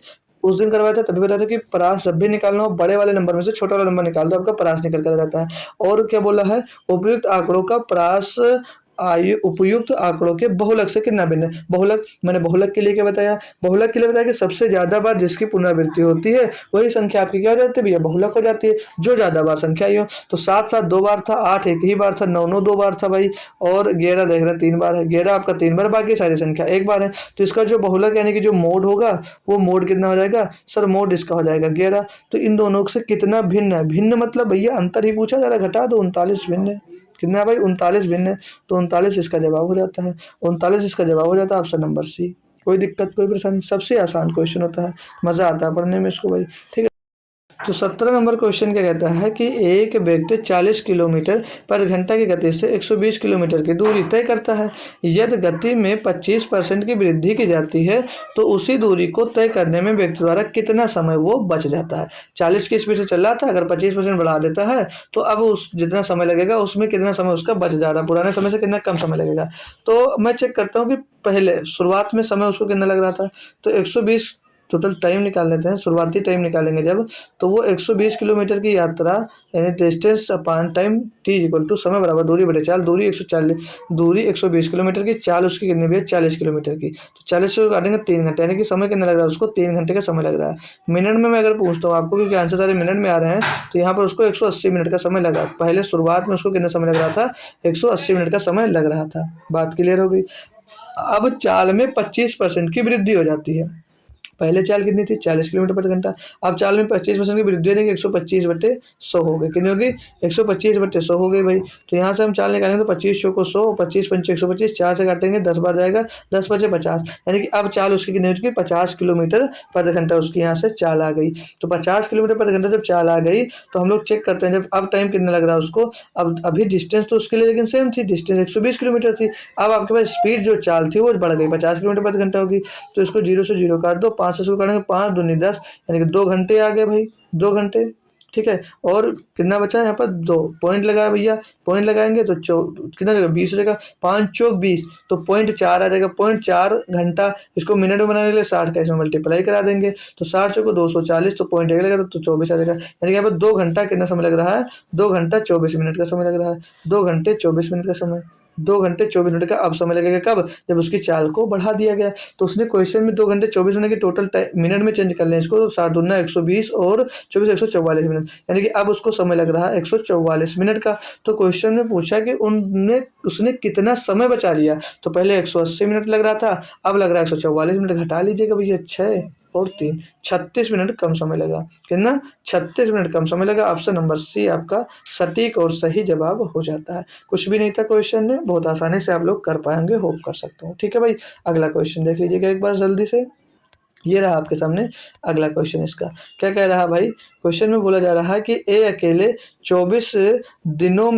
उस दिन करवाया था तभी बताया था कि परास जब भी निकालना हो बड़े वाले नंबर में से छोटा वाला नंबर निकाल दो, आपका परास निकल कर जाता है। और क्या बोला है, उपयुक्त आंकड़ों का परास आयु उपयुक्त आंकड़ों के बहुलक से कितना भिन्न है। बहुलक मैंने बहुलक के लिए क्या बताया, बहुलक के लिए बताया कि सबसे ज्यादा बार जिसकी पुनरावृत्ति होती है वही संख्या आपकी क्या हो जाती है भैया, बहुलक हो जाती है, जो ज्यादा बार संख्या आई हो। तो 7 7 2 बार था, 8 एक ही बार था, 9 9 2 बार था भाई, और 11 देख रहे हैं 3 बार है, 11 आपका 3 बार, बाकी सारी संख्या एक बार है। तो इसका जो बहुलक यानी कि जो मोड होगा वो मोड कितना हो जाएगा सर, मोड इसका हो जाएगा 11। तो इन दोनों से कितना भिन्न है, भिन्न मतलब भैया अंतर ही पूछा जा रहा, घटा दो, 39 भिन्न है। कितना है भाई, 39 भिन्न है, तो 39 इसका जवाब हो जाता है, 39 इसका जवाब हो जाता है ऑप्शन नंबर सी। कोई दिक्कत कोई परेशानी, सबसे आसान क्वेश्चन होता है, मजा आता है पढ़ने में इसको भाई। ठीक है, तो 17 नंबर क्वेश्चन क्या कहता है कि एक व्यक्ति 40 किलोमीटर पर घंटा की गति से 120 किलोमीटर की दूरी तय करता है। यदि गति में 25% की वृद्धि की जाती है तो उसी दूरी को तय करने में व्यक्ति द्वारा कितना समय वो बच जाता है। 40 की स्पीड से चल रहा था, अगर 25% बढ़ा देता है तो अब उस जितना समय लगेगा उसमें कितना समय उसका बच जा रहा है, पुराने समय से कितना कम समय लगेगा। तो मैं चेक करता हूँ कि पहले शुरुआत में समय उसको कितना लग रहा था, तो 120 टोटल टाइम निकाल लेते हैं, शुरुआती टाइम निकालेंगे जब, तो वो 120 किलोमीटर की यात्रा यानी distance upon time T equal to समय बराबर दूरी बटे चाल, दूरी 140, दूरी 120 किलोमीटर की, चाल उसकी कितनी भी है 40 किलोमीटर की, तो 40 से काटेंगे 3 घंटे, यानी कि समय कितना लग रहा है उसको 3 घंटे का समय लग रहा है। मिनट में मैं अगर पूछता हूँ आपको, क्योंकि आंसर सारे मिनट में आ रहे हैं, तो यहाँ पर उसको 180 मिनट का समय लगा। पहले शुरुआत में उसको कितना समय लग रहा था, 180 मिनट का समय लग रहा था। बात क्लियर हो गई। अब चाल में 25% की वृद्धि हो जाती है। पहले चाल कितनी थी 40 किलोमीटर प्रति घंटा, अब चाल में 25% की वृद्धि होने की 125/100 हो गई। कितनी होगी 125/100 हो गई भाई। तो यहाँ से हम चाल निकालेंगे तो 25 चौको 100, 25 पंचे 125, 4 से काटेंगे 10 बार जाएगा, 10 पचे 50, यानी कि अब चाल उसकी कितनी हो चुकी 50 किलोमीटर प्रति घंटा उसकी यहाँ से चाल आ गई। तो 50 किलोमीटर प्रति घंटा जब चाल आ गई तो हम लोग चेक करते हैं जब अब टाइम कितना लग रहा है उसको। अब अभी डिस्टेंस तो उसके लिए लेकिन सेम थी, डिस्टेंस 120 किलोमीटर थी। अब आपके पास स्पीड जो चाल थी वो बढ़ गई, 50 किलोमीटर प्रति घंटा होगी। तो इसको 0 से 0 काट दो, 5 से इसको काटेंगे 5 दूनी 10, यानी कि 2 घंटे आ गए भाई, 2 घंटे। ठीक है, और कितना बचा यहाँ पर 2 पॉइंट लगाया भैया, पॉइंट लगाएंगे तो कितना जगह 20 हो जाएगा, 5 चौक 20, तो 0.4 आ जाएगा, 0.4 घंटा। इसको मिनट में बनाने के लिए 60 का इसमें मल्टीप्लाई करा देंगे, तो 60 चौको 240, तो 0.1 लगेगा तो 24 आ जाएगा, यानी कि यहाँ पर 2 घंटा कितना समय लग रहा है, 2 घंटा 24 मिनट का समय लग रहा है, 2 घंटे 24 मिनट का समय, 2 घंटे 24 मिनट का अब समय लगेगा कब, जब उसकी चाल को बढ़ा दिया गया। तो उसने क्वेश्चन में 2 घंटे 24 मिनट की टोटल मिनट में चेंज कर लें इसको, तो 7 दूना 120 और 24 144 मिनट, यानी कि अब उसको समय लग रहा है 144 मिनट का। तो क्वेश्चन में पूछा कि उसने कितना समय बचा लिया, तो पहले 180 मिनट लग रहा था, अब लग रहा है 144 मिनट, घटा लीजिएगा भैया 6 और 3, 36 मिनट कम समय लगा। कितना 36 मिनट कम समय लगा। ऑप्शन नंबर सी आपका सटीक और सही जवाब हो जाता है। कुछ भी नहीं था क्वेश्चन में, बहुत आसानी से आप लोग कर पाएंगे, होप कर सकते हो। ठीक है भाई, अगला क्वेश्चन देख लीजिएगा एक बार जल्दी से। ये रहा आपके सामने अगला क्वेश्चन। इसका क्या कह रहा है भाई, क्वेश्चन में बोला जा रहा है कि ए अकेले 24 दिनों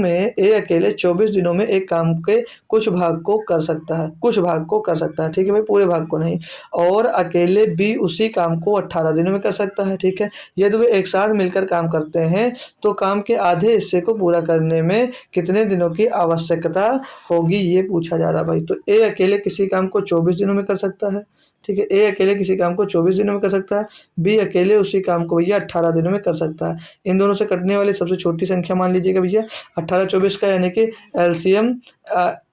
में एक काम के कुछ भाग को कर सकता है, कुछ भाग को कर सकता है, ठीक है भाई, पूरे भाग को नहीं। और अकेले बी उसी काम को 18 दिनों में कर सकता है, ठीक है। यदि वे एक साथ मिलकर काम करते हैं तो काम के आधे हिस्से को पूरा करने में कितने दिनों की आवश्यकता होगी, ये पूछा जा रहा है भाई। तो ए अकेले किसी काम को 24 दिनों में कर सकता है, ठीक है, ए अकेले किसी काम को 24 दिनों में कर सकता है, बी अकेले उसी काम को भैया 18 दिनों में कर सकता है। इन दोनों से कटने वाली सबसे छोटी संख्या मान लीजिएगा भैया 18 24 का, यानी कि एलसीएम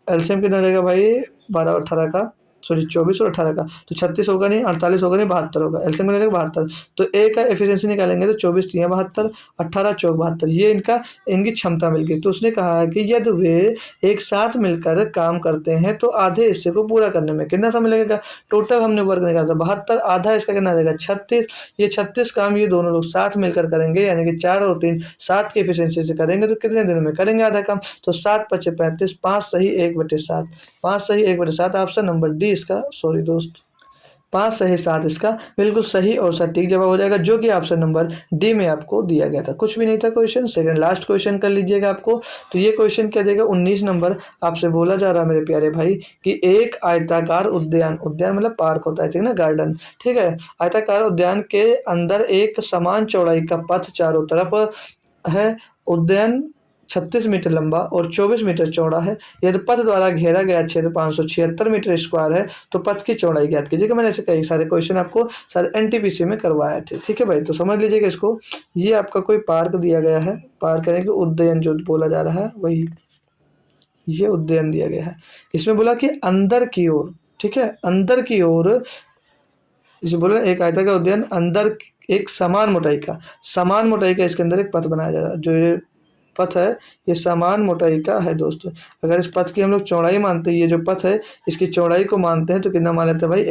एलसीएम कितना रहेगा भाई 12 और 18 का, सॉरी 24 और 18 का, तो 36 होगा नहीं, 48 होगा नहीं, 72 होगा, एलसीएम मिलेगा 72। तो ए का एफिशिएंसी निकालेंगे तो 24 3 72, 18 चौक 72, ये इनकी क्षमता मिल गई। तो उसने कहा है कि यदि वे एक साथ मिलकर काम करते हैं तो आधे हिस्से को पूरा करने में कितना समय लगेगा। टोटल हमने वर्क निकाला था 72, आधा इसका कितना रहेगा 36, ये 36 काम ये दोनों लोग साथ मिलकर करेंगे, यानी कि 4 और 3 7 की एफिशिएंसी से करेंगे, तो कितने दिनों में करेंगे आधा काम। तो 7 पचे 35, 5 सही 1/7, 5 सही 1/7, ऑप्शन नंबर डी इसका, सॉरी दोस्त, 5 सही 7 इसका बिल्कुल सही और सटीक जवाब हो जाएगा, जो कि ऑप्शन नंबर डी में आपको दिया गया था। कुछ भी नहीं था क्वेश्चन। सेकंड लास्ट क्वेश्चन कर लीजिएगा आपको। तो ये क्वेश्चन क्या देगा 19 नंबर, आपसे बोला जा रहा है मेरे प्यारे भाई कि एक आयताकार उद्यान, उद्यान मतलब पार्क होता है, ठीक है ना, गार्डन, ठीक है, आयताकार उद्यान के अंदर एक समान चौड़ाई का पथ चारों तरफ है। उद्यान 36 मीटर लंबा और 24 मीटर चौड़ा है। यदि पथ द्वारा घेरा गया क्षेत्र 576 मीटर स्क्वायर है तो पथ की चौड़ाई ज्ञात कीजिएगा। मैंने ऐसे कई सारे क्वेश्चन आपको सारे एनटीपीसी में करवाए थे, ठीक है भाई, तो समझ लीजिएगा इसको। ये आपका कोई पार्क दिया गया है, पार्क यानी कि उद्यान जो बोला जा रहा है वही, ये उद्यान दिया गया है। इसमें बोला कि अंदर की ओर, ठीक है, अंदर की ओर, इसे बोला एक आयताकार उद्यान अंदर एक समान मोटाई का इसके अंदर एक पथ बनाया जा रहा है। जो ये पथ है ये समान मोटाई का है दोस्तों। अगर इस पथ की हम लोग चौड़ाई मानते हैं, ये जो पथ है इसकी चौड़ाई को मानते हैं, तो कितना मान लेते हैं भाई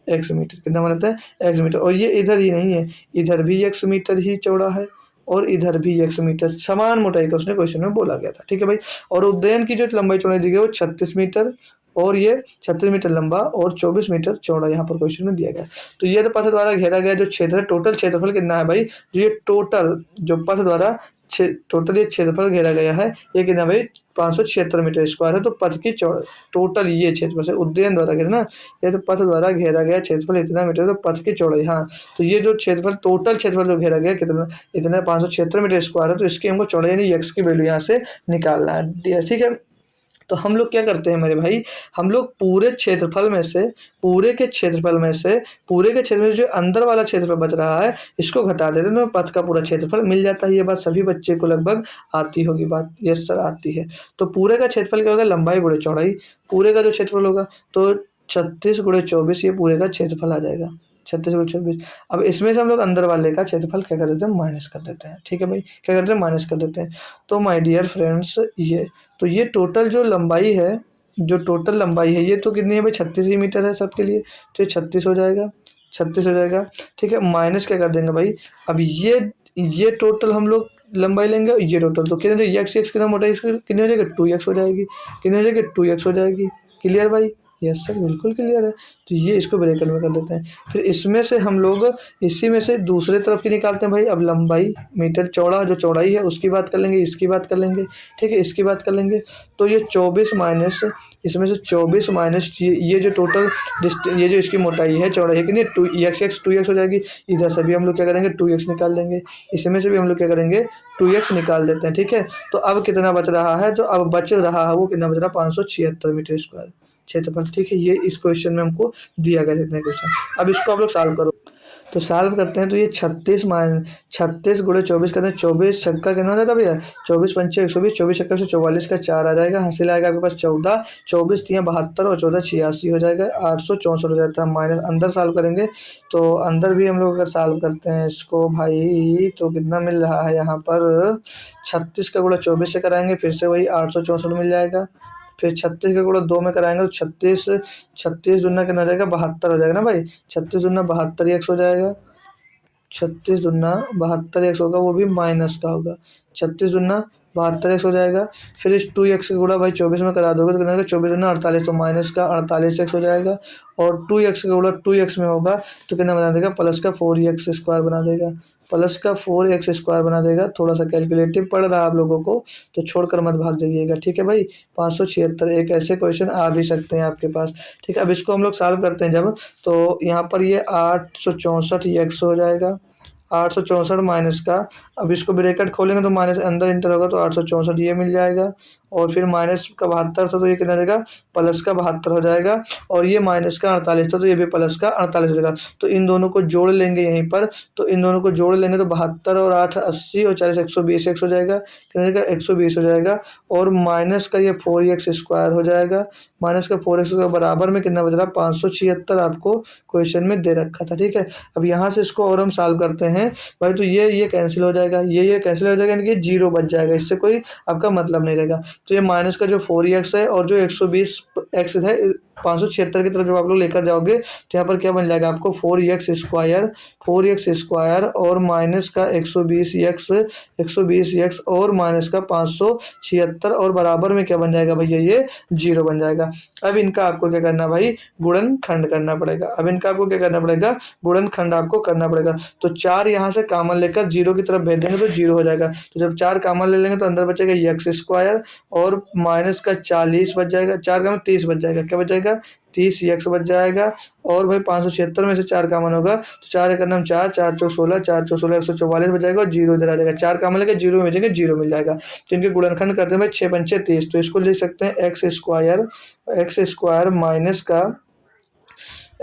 एक्स मीटर, कितना मान लेते हैं एक्स मीटर। और ये इधर ही नहीं है, इधर भी एक्स मीटर ही चौड़ा है और इधर भी एक्स मीटर, समान मोटाई का उसने क्वेश्चन में बोला गया था, ठीक है भाई। और उद्यान की जो लंबाई चौड़ाई दी गई वो 36 मीटर, और ये 36 मीटर लंबा और 24 मीटर चौड़ा यहाँ पर क्वेश्चन में दिया गया। तो ये तो पथ द्वारा घेरा गया जो क्षेत्र है, टोटल क्षेत्रफल कितना है भाई, जो ये टोटल जो पथ द्वारा टोटल ये क्षेत्रफल घेरा गया है ये कितना भाई 576 मीटर स्क्वायर है। तो पथ की टोटल ये क्षेत्रफल से उद्यान द्वारा घेरा ना, ये तो पथ द्वारा घेरा गया क्षेत्रफल इतना मीटर, तो पथ की चौड़ाई, हाँ, तो ये जो क्षेत्रफल टोटल क्षेत्रफल जो घेरा गया कितना, इतना 576 मीटर स्क्वायर है। तो इसकी हमको चौड़ाई यानी एक्स की वैल्यू यहाँ से निकालना है, ठीक है। तो हम लोग क्या करते हैं मेरे भाई, हम लोग पूरे क्षेत्रफल में से, पूरे के क्षेत्रफल में से, पूरे के क्षेत्र में जो अंदर वाला क्षेत्रफल बच रहा है इसको घटा देते हैं तो पथ का पूरा क्षेत्रफल मिल जाता है। ये बात सभी बच्चे को लगभग आती होगी बात, यस सर आती है। तो पूरे का क्षेत्रफल क्या होगा, लंबाई गुणे चौड़ाई, पूरे का जो क्षेत्रफल होगा तो 36 गुणे 24 ये पूरे का क्षेत्रफल आ जाएगा, 36 गुणे 24। अब इसमें से हम लोग अंदर वाले का क्षेत्रफल क्या कर देते हैं, माइनस कर देते हैं। ठीक है भाई, क्या करते हैं, माइनस कर देते हैं। तो माय डियर फ्रेंड्स ये टोटल जो लंबाई है, जो टोटल लंबाई है ये तो कितनी है भाई, 36 ही मीटर है सबके लिए, तो ये 36 हो जाएगा, 36 हो जाएगा। ठीक है, माइनस क्या कर देंगे भाई, अब ये टोटल हम लोग लंबाई लेंगे, ये टोटल तो कितने एक्स एक्स कितना मोटा है, इसकी कितनी हो जाएगी, 2x हो जाएगी, कितनी हो जाएगी, 2x हो जाएगी। क्लियर भाई, यस सर बिल्कुल क्लियर है। तो ये इसको ब्रैकेट में कर देते हैं। फिर इसमें से हम लोग इसी में से दूसरे तरफ की निकालते हैं भाई। अब लंबाई मीटर चौड़ा जो चौड़ाई है उसकी बात कर लेंगे, इसकी बात कर लेंगे, ठीक है, इसकी बात कर लेंगे। तो ये 24 माइनस, इसमें से 24 माइनस ये जो टोटल ये जो इसकी मोटाई है चौड़ाई है कितनी, 2x हो जाएगी। इधर से भी हम लोग क्या करेंगे, 2x निकाल लेंगे, इसमें से भी हम लोग क्या करेंगे, 2x निकाल देते हैं। ठीक है, तो अब कितना बच रहा है, जो अब बच रहा है वो कितना बच रहा है, 576 मीटर स्क्वायर क्षेत्रफल। ठीक है, ये इस क्वेश्चन में हमको दिया गया इतने क्वेश्चन। अब इसको आप लोग सॉल्व करो। तो सॉल्व करते हैं तो ये 36 गुणे 24 करते हैं, 24 छक्का कितना हो जाता है भैया, 24 पंचे 120, 24 छक्का 144 का 4 आ जाएगा, हासिल आएगा आपके पास 14, 24 3 72 और 14 86 हो जाएगा, 864 हो जाता है। माइनस अंदर सॉल्व करेंगे तो अंदर भी हम लोग अगर सॉल्व करते हैं इसको भाई तो कितना मिल रहा है यहाँ पर, 36 का गुणा 24 से कराएंगे फिर से वही 864 मिल जाएगा। फिर 36 का गुणा 2 में कराएंगे तो 36 36 दूना कितना हो जाएगा, 72 हो जाएगा ना भाई, 36 दूना 72 एक्स हो जाएगा, 36 दूना 72 एक्स होगा, वो भी माइनस का होगा, 36 दूना 72 एक्स हो जाएगा। फिर इस 2x का गुणा भाई 24 में करा दोगे तो कितना होगा, 24 दूना 48, तो माइनस का 48 एक्स हो जाएगा। और 2x का गुणा 2x में होगा तो कितना बना देगा, प्लस का 4x स्क्वायर बना देगा, प्लस का 4x स्क्वायर बना देगा। थोड़ा सा कैलकुलेटिव पड़ रहा है आप लोगों को तो छोड़कर मत भाग जाइएगा। ठीक है भाई, 576 एक ऐसे क्वेश्चन आ भी सकते हैं आपके पास। ठीक है, अब इसको हम लोग सॉल्व करते हैं जब, तो यहाँ पर ये 864 एक्स हो जाएगा, 864 माइनस का, अब इसको ब्रैकेट खोलेंगे तो माइनस अंदर इंटर होगा तो 864 ये मिल जाएगा। और फिर माइनस का 72 था तो ये कितना रहेगा, प्लस का 72 हो जाएगा। और ये माइनस का 48 था तो ये भी प्लस का 48 हो जाएगा। तो इन दोनों को जोड़ लेंगे यहीं पर, तो इन दोनों को जोड़ लेंगे तो 72 और 8 80 और 40 120 एक्स हो जाएगा, कितना रहेगा 120 हो जाएगा। और माइनस का ये 4x स्क्वायर हो जाएगा, माइनस का 4x स्क्वायर बराबर में कितना बच रहा है, 576 आपको क्वेश्चन में दे रखा था। ठीक है, अब यहाँ से इसको और हम सॉल्व करते हैं भाई, तो ये कैंसिल हो जाएगा, ये कैंसिल हो जाएगा, यानी कि 0 बच जाएगा, इससे कोई आपका मतलब नहीं रहेगा। तो ये माइनस का जो 4x है और जो 120x है 576 की तरफ जब आप लोग लेकर जाओगे तो यहाँ पर क्या बन जाएगा आपको, 4x स्क्वायर और माइनस का 120x और माइनस का 576 और बराबर में क्या बन जाएगा भैया, ये 0 बन जाएगा। अब इनका आपको क्या करना भाई, गुणनखंड करना पड़ेगा। अब इनका आपको क्या करना पड़ेगा, गुणनखंड आपको करना पड़ेगा। तो 4 यहाँ से कॉमन लेकर 0 की तरफ भेज देंगे तो 0 हो जाएगा। तो जब 4 कॉमन ले लेंगे तो अंदर बचेगा x स्क्वायर और माइनस का 40 बच जाएगा, 4 का 30 बच जाएगा, क्या बच जाएगा 30x बच जाएगा। और भाई 576 में से 4 कॉमन होगा तो 4 का नाम 4 4 चौक 16 4 चौक 16 144 बच जाएगा और 0 इधर आ जाएगा, 4 कॉमन लेकर 0 में भेजेंगे 0 मिल जाएगा। तो इनके गुणनखंड करते हैं भाई 6 पंचे 30, तो इसको लिख सकते हैं एक्स स्क्वायर माइनस का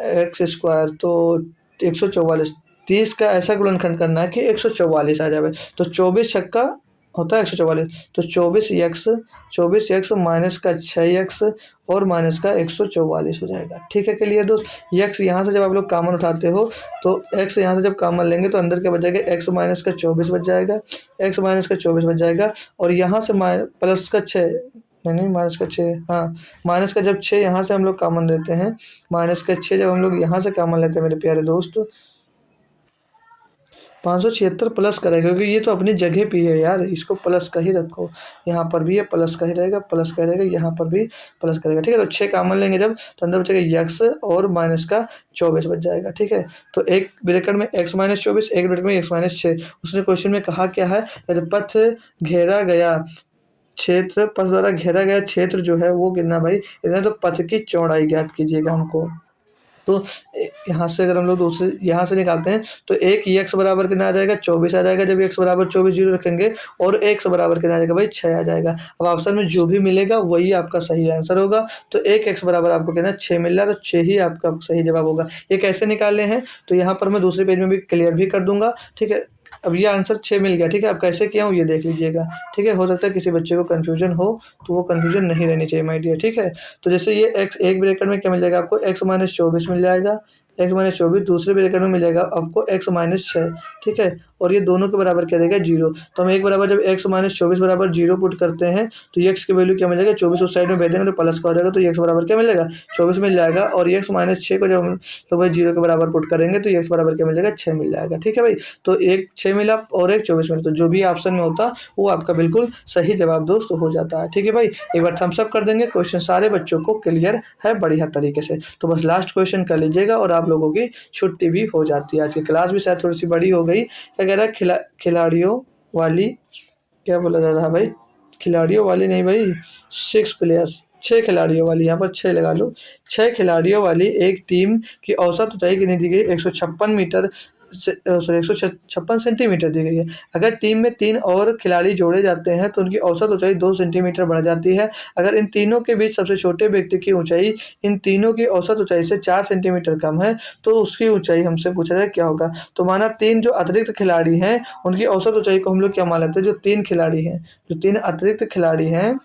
एक्स स्क्वायर तो 144, 30 का ऐसा गुणनखंड करना है कि 144 आ जाए। तो 24 छक्का होता है 144, तो 24x माइनस का 6x और माइनस का 144 हो जाएगा। ठीक है, क्लियर दोस्त। x यहाँ से जब आप लोग कॉमन उठाते हो तो x यहाँ से जब कॉमन लेंगे तो अंदर क्या बच जाएगा, x माइनस का 24 बच जाएगा, x माइनस का 24 बच जाएगा। और यहाँ से प्लस का 6 नहीं माइनस का 6, हाँ माइनस का जब 6 यहाँ से हम लोग कॉमन लेते हैं, माइनस का 6 जब हम लोग यहाँ से कॉमन लेते हैं मेरे प्यारे दोस्त, 576 प्लस करेगा क्योंकि ये तो अपनी जगह पे है यार, इसको प्लस का ही रखो। यहाँ पर भी ये प्लस का ही रहेगा, प्लस का रहेगा, यहाँ पर भी प्लस करेगा। ठीक है, तो 6 कॉमन लेंगे जब तो अंदर बचेगा x और माइनस का 24 बच जाएगा। ठीक है, तो एक ब्रैकेट में x माइनस 24, एक ब्रैकेट में x माइनस 6। उसने क्वेश्चन में कहा क्या है, पथ घेरा गया क्षेत्र, पथ द्वारा घेरा गया क्षेत्र जो है वो कितना भाई, इतना तो पथ की चौड़ाई ज्ञात कीजिएगा हमको। तो यहाँ से अगर हम लोग दूसरे यहाँ से निकालते हैं तो एक एक्स बराबर कितना आ जाएगा 24 आ जाएगा जब एक्स बराबर 24 जीरो रखेंगे, और एक्स बराबर कितना आ जाएगा भाई 6 आ जाएगा। अब ऑप्शन में जो भी मिलेगा वही आपका सही आंसर होगा। तो एक एक्स बराबर आपको कितना 6 मिल रहा है, तो 6 ही आपका सही जवाब होगा। ये कैसे निकालने हैं तो यहाँ पर मैं दूसरे पेज में भी क्लियर भी कर दूंगा, ठीक है। अब ये आंसर 6 मिल गया, ठीक है। अब कैसे किया हूँ ये देख लीजिएगा, ठीक है। हो सकता है किसी बच्चे को कन्फ्यूजन हो, तो वो कन्फ्यूजन नहीं रहनी चाहिए माय डियर, ठीक है। तो जैसे ये एक्स एक ब्रैकेट में क्या मिल जाएगा आपको एक्स माइनस 24 मिल जाएगा, एक्स माइनस 24 दूसरे ब्रैकेट में मिल जाएगा आपको एक्स माइनस 6, ठीक है। और ये दोनों के बराबर क्या देगा 0। तो हम एक बराबर जब एक्स माइनस 24 बराबर 0 पुट करते हैं तो एक्स की वैल्यू क्या मिल जाएगा 24 उस साइड में भेज देंगे तो प्लस का हो जाएगा, तो एक्स बराबर क्या मिलेगा 24 मिल जाएगा। और एक्स माइनस 6 को जब हम लोग भाई 0 के बराबर पुट करेंगे तो एक्स बराबर क्या मिल जाएगा 6 मिल जाएगा, ठीक है भाई। तो एक 6 मिला और एक 24 मिला, तो जो भी ऑप्शन में होता वो आपका बिल्कुल सही जवाब दोस्त हो जाता है, ठीक है भाई। एक बार थम्स अप कर देंगे, क्वेश्चन सारे बच्चों को क्लियर है बढ़िया तरीके से। तो बस लास्ट क्वेश्चन कर लीजिएगा और आप लोगों की छुट्टी भी हो जाती है। आज की क्लास भी शायद थोड़ी सी बड़ी हो गई। क्या कह रहा है खिलाड़ियों वाली, क्या बोला जा रहा है भाई, खिलाड़ियों वाली नहीं भाई, 6 प्लेयर्स, 6 खिलाड़ियों वाली, यहाँ पर 6 लगा लो। 6 खिलाड़ियों वाली एक टीम की औसत ऊंचाई कितनी दी गई 156 मीटर सॉरी 156 सेंटीमीटर दी गई है। अगर टीम में 3 और खिलाड़ी जोड़े जाते हैं तो उनकी औसत ऊंचाई 2 सेंटीमीटर बढ़ जाती है। अगर इन तीनों के बीच सबसे छोटे व्यक्ति की ऊंचाई इन तीनों की औसत ऊंचाई से 4 सेंटीमीटर कम है तो उसकी ऊंचाई हमसे पूछा जाए क्या होगा। तो माना 3 जो अतिरिक्त खिलाड़ी हैं उनकी औसत ऊंचाई को हम लोग क्या मान लेते हैं, जो 3 खिलाड़ी हैं, जो 3 अतिरिक्त खिलाड़ी हैं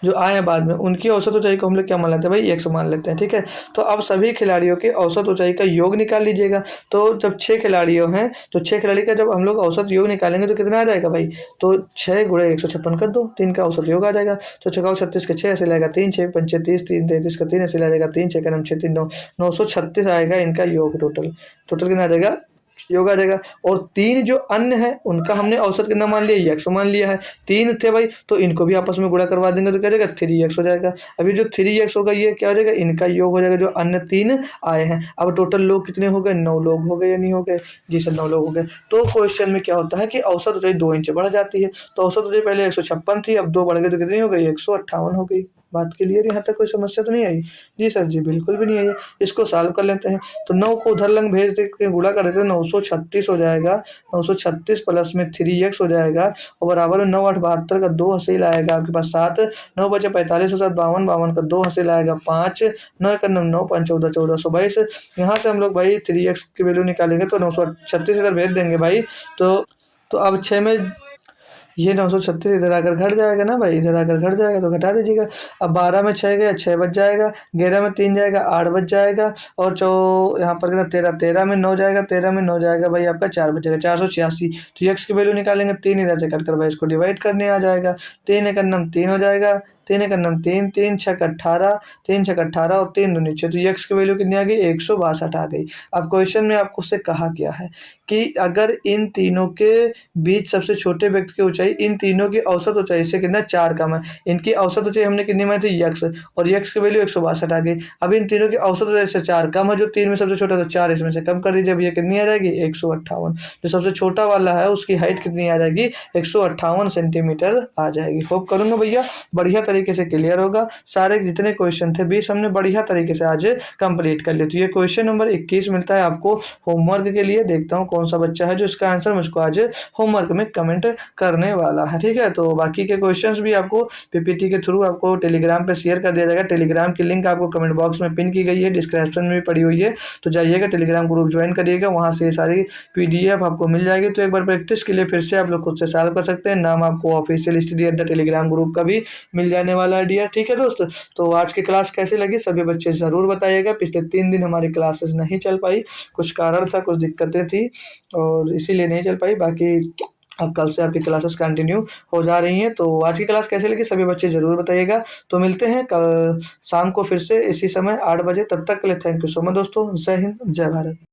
जो आए हैं बाद में, उनकी औसत ऊंचाई को हम लोग क्या मान लेते हैं भाई एक्स मान लेते हैं, ठीक है। तो अब सभी खिलाड़ियों के औसत ऊंचाई का योग निकाल लीजिएगा। तो जब 6 खिलाड़ियों हैं तो 6 खिलाड़ी का जब हम लोग औसत योग निकालेंगे तो कितना आ जाएगा भाई, तो 6 गुणे 156 कर दो, 3 का औसत योग आ जाएगा। तो 6 36 के 6 ऐसे लगेगा 3 6 पंचे 30 3 33 का 3 ऐसे लगेगा 3 6 का 9 6 3 9 936 आएगा इनका योग। टोटल कितना आ जाएगा योग आ जाएगा। और 3 जो अन्य है उनका हमने औसत कितना मान लिया एक्स मान लिया है, 3 थे भाई तो इनको भी आपस में गुणा करवा देंगे तो क्या जाएगा 3x हो जाएगा। अभी जो 3x होगा ये क्या हो जाएगा इनका योग हो जाएगा जो अन्य 3 आए हैं। अब टोटल लोग कितने हो गए 9 लोग हो गए या नहीं हो गए जी सर 9 लोग हो गए। तो क्वेश्चन में क्या होता है कि औसत ऊंचाई 2 इंच बढ़ जाती है। तो औसत ऊंचाई पहले 156 थी, अब 2 बढ़ गई तो कितनी हो गई 158 हो गई। बात क्लियर, यहाँ तक कोई समस्या तो नहीं आई जी सर जी बिल्कुल भी नहीं आई है। इसको सॉल्व कर लेते हैं। तो 9 को उधर लंग भेज दे के गुणा कर देते हैं 936 हो जाएगा, 936 प्लस में 3x हो जाएगा और बराबर में 9 8 72 का 2 हासिल आएगा आपके पास 7, 9 बचे 45 और 7 52, 52 का 2 हासिल आएगा 5, 9 1 9 5 14 1422। यहाँ से हम लोग भाई 3x की वैल्यू निकालेंगे तो 936 इधर भेज देंगे भाई। तो अब 6 में ये 936 इधर आकर घट जाएगा ना भाई, इधर आकर घट जाएगा तो घटा दीजिएगा। अब 12 में 6 गया 6 बच जाएगा, 11 में 3 जाएगा 8 बच जाएगा, और यहाँ पर कितना 13 में 9 जाएगा, 13 में 9 जाएगा भाई आपका 4 बचेगा 486। तो एक्स की वैल्यू निकालेंगे 3 इधर से कट कर भाई इसको डिवाइड करने आ जाएगा। 3 एक नम 3 हो जाएगा, 3 एक नम 3, 3 6 18, 3 6 18 और 3 दूनी 6। तो एक्स की वैल्यू कितनी आ गई 162 आ गई। अब क्वेश्चन में आपको उससे कहा गया है कि अगर इन तीनों के बीच सबसे छोटे व्यक्ति की ऊंचाई इन तीनों की औसत ऊंचाई से कितना 4 कम है। इनकी औसत ऊंचाई हमने कितनी मानी थी एक्स, और एक्स की वैल्यू 162 आ गई। अब इन तीनों की औसत ऊंचाई से 4 कम है, जो 3 में सबसे छोटा तो 4 इसमें से कम कर दीजिए। अब ये कितनी आ जाएगी 158। जो सबसे छोटा वाला है उसकी हाइट कितनी आ जाएगी 158 सेंटीमीटर आ जाएगी। होप करूंगा भैया बढ़िया तरीके से क्लियर होगा। सारे जितने क्वेश्चन थे 20 हमने बढ़िया तरीके से आज कंप्लीट कर लिए। तो ये क्वेश्चन नंबर 21 मिलता है आपको होमवर्क के लिए। देखता हूँ कौन सा बच्चा है जो इसका आंसर मुझको आज होमवर्क में कमेंट करने वाला है, ठीक है। तो बाकी के क्वेश्चंस भी आपको पीपीटी के थ्रू आपको टेलीग्राम पे शेयर कर दिया जाएगा। टेलीग्राम की लिंक आपको कमेंट बॉक्स में पिन की गई है, डिस्क्रिप्शन में भी पड़ी हुई है। तो जाइएगा टेलीग्राम ग्रुप ज्वाइन करिएगा, वहाँ से सारी पीडीएफ आपको मिल जाएगी। तो एक बार प्रैक्टिस के लिए फिर से आप लोग खुद से सॉल्व कर सकते हैं। नाम आपको ऑफिशियल स्टडी अड्डा टेलीग्राम ग्रुप का भी मिल जाने वाला है डियर, ठीक है दोस्त। तो आज की क्लास कैसी लगी सभी बच्चे जरूर बताइएगा। पिछले 3 दिन हमारी क्लासेस नहीं चल पाई, कुछ कारण था, कुछ दिक्कतें थी और इसीलिए नहीं चल पाई। बाकी अब कल से आपकी क्लासेस कंटिन्यू हो जा रही हैं। तो आज की क्लास कैसे लगी सभी बच्चे जरूर बताइएगा। तो मिलते हैं कल शाम को फिर से इसी समय 8 बजे। तब तक के लिए थैंक यू सो मच दोस्तों। जय हिंद जय भारत।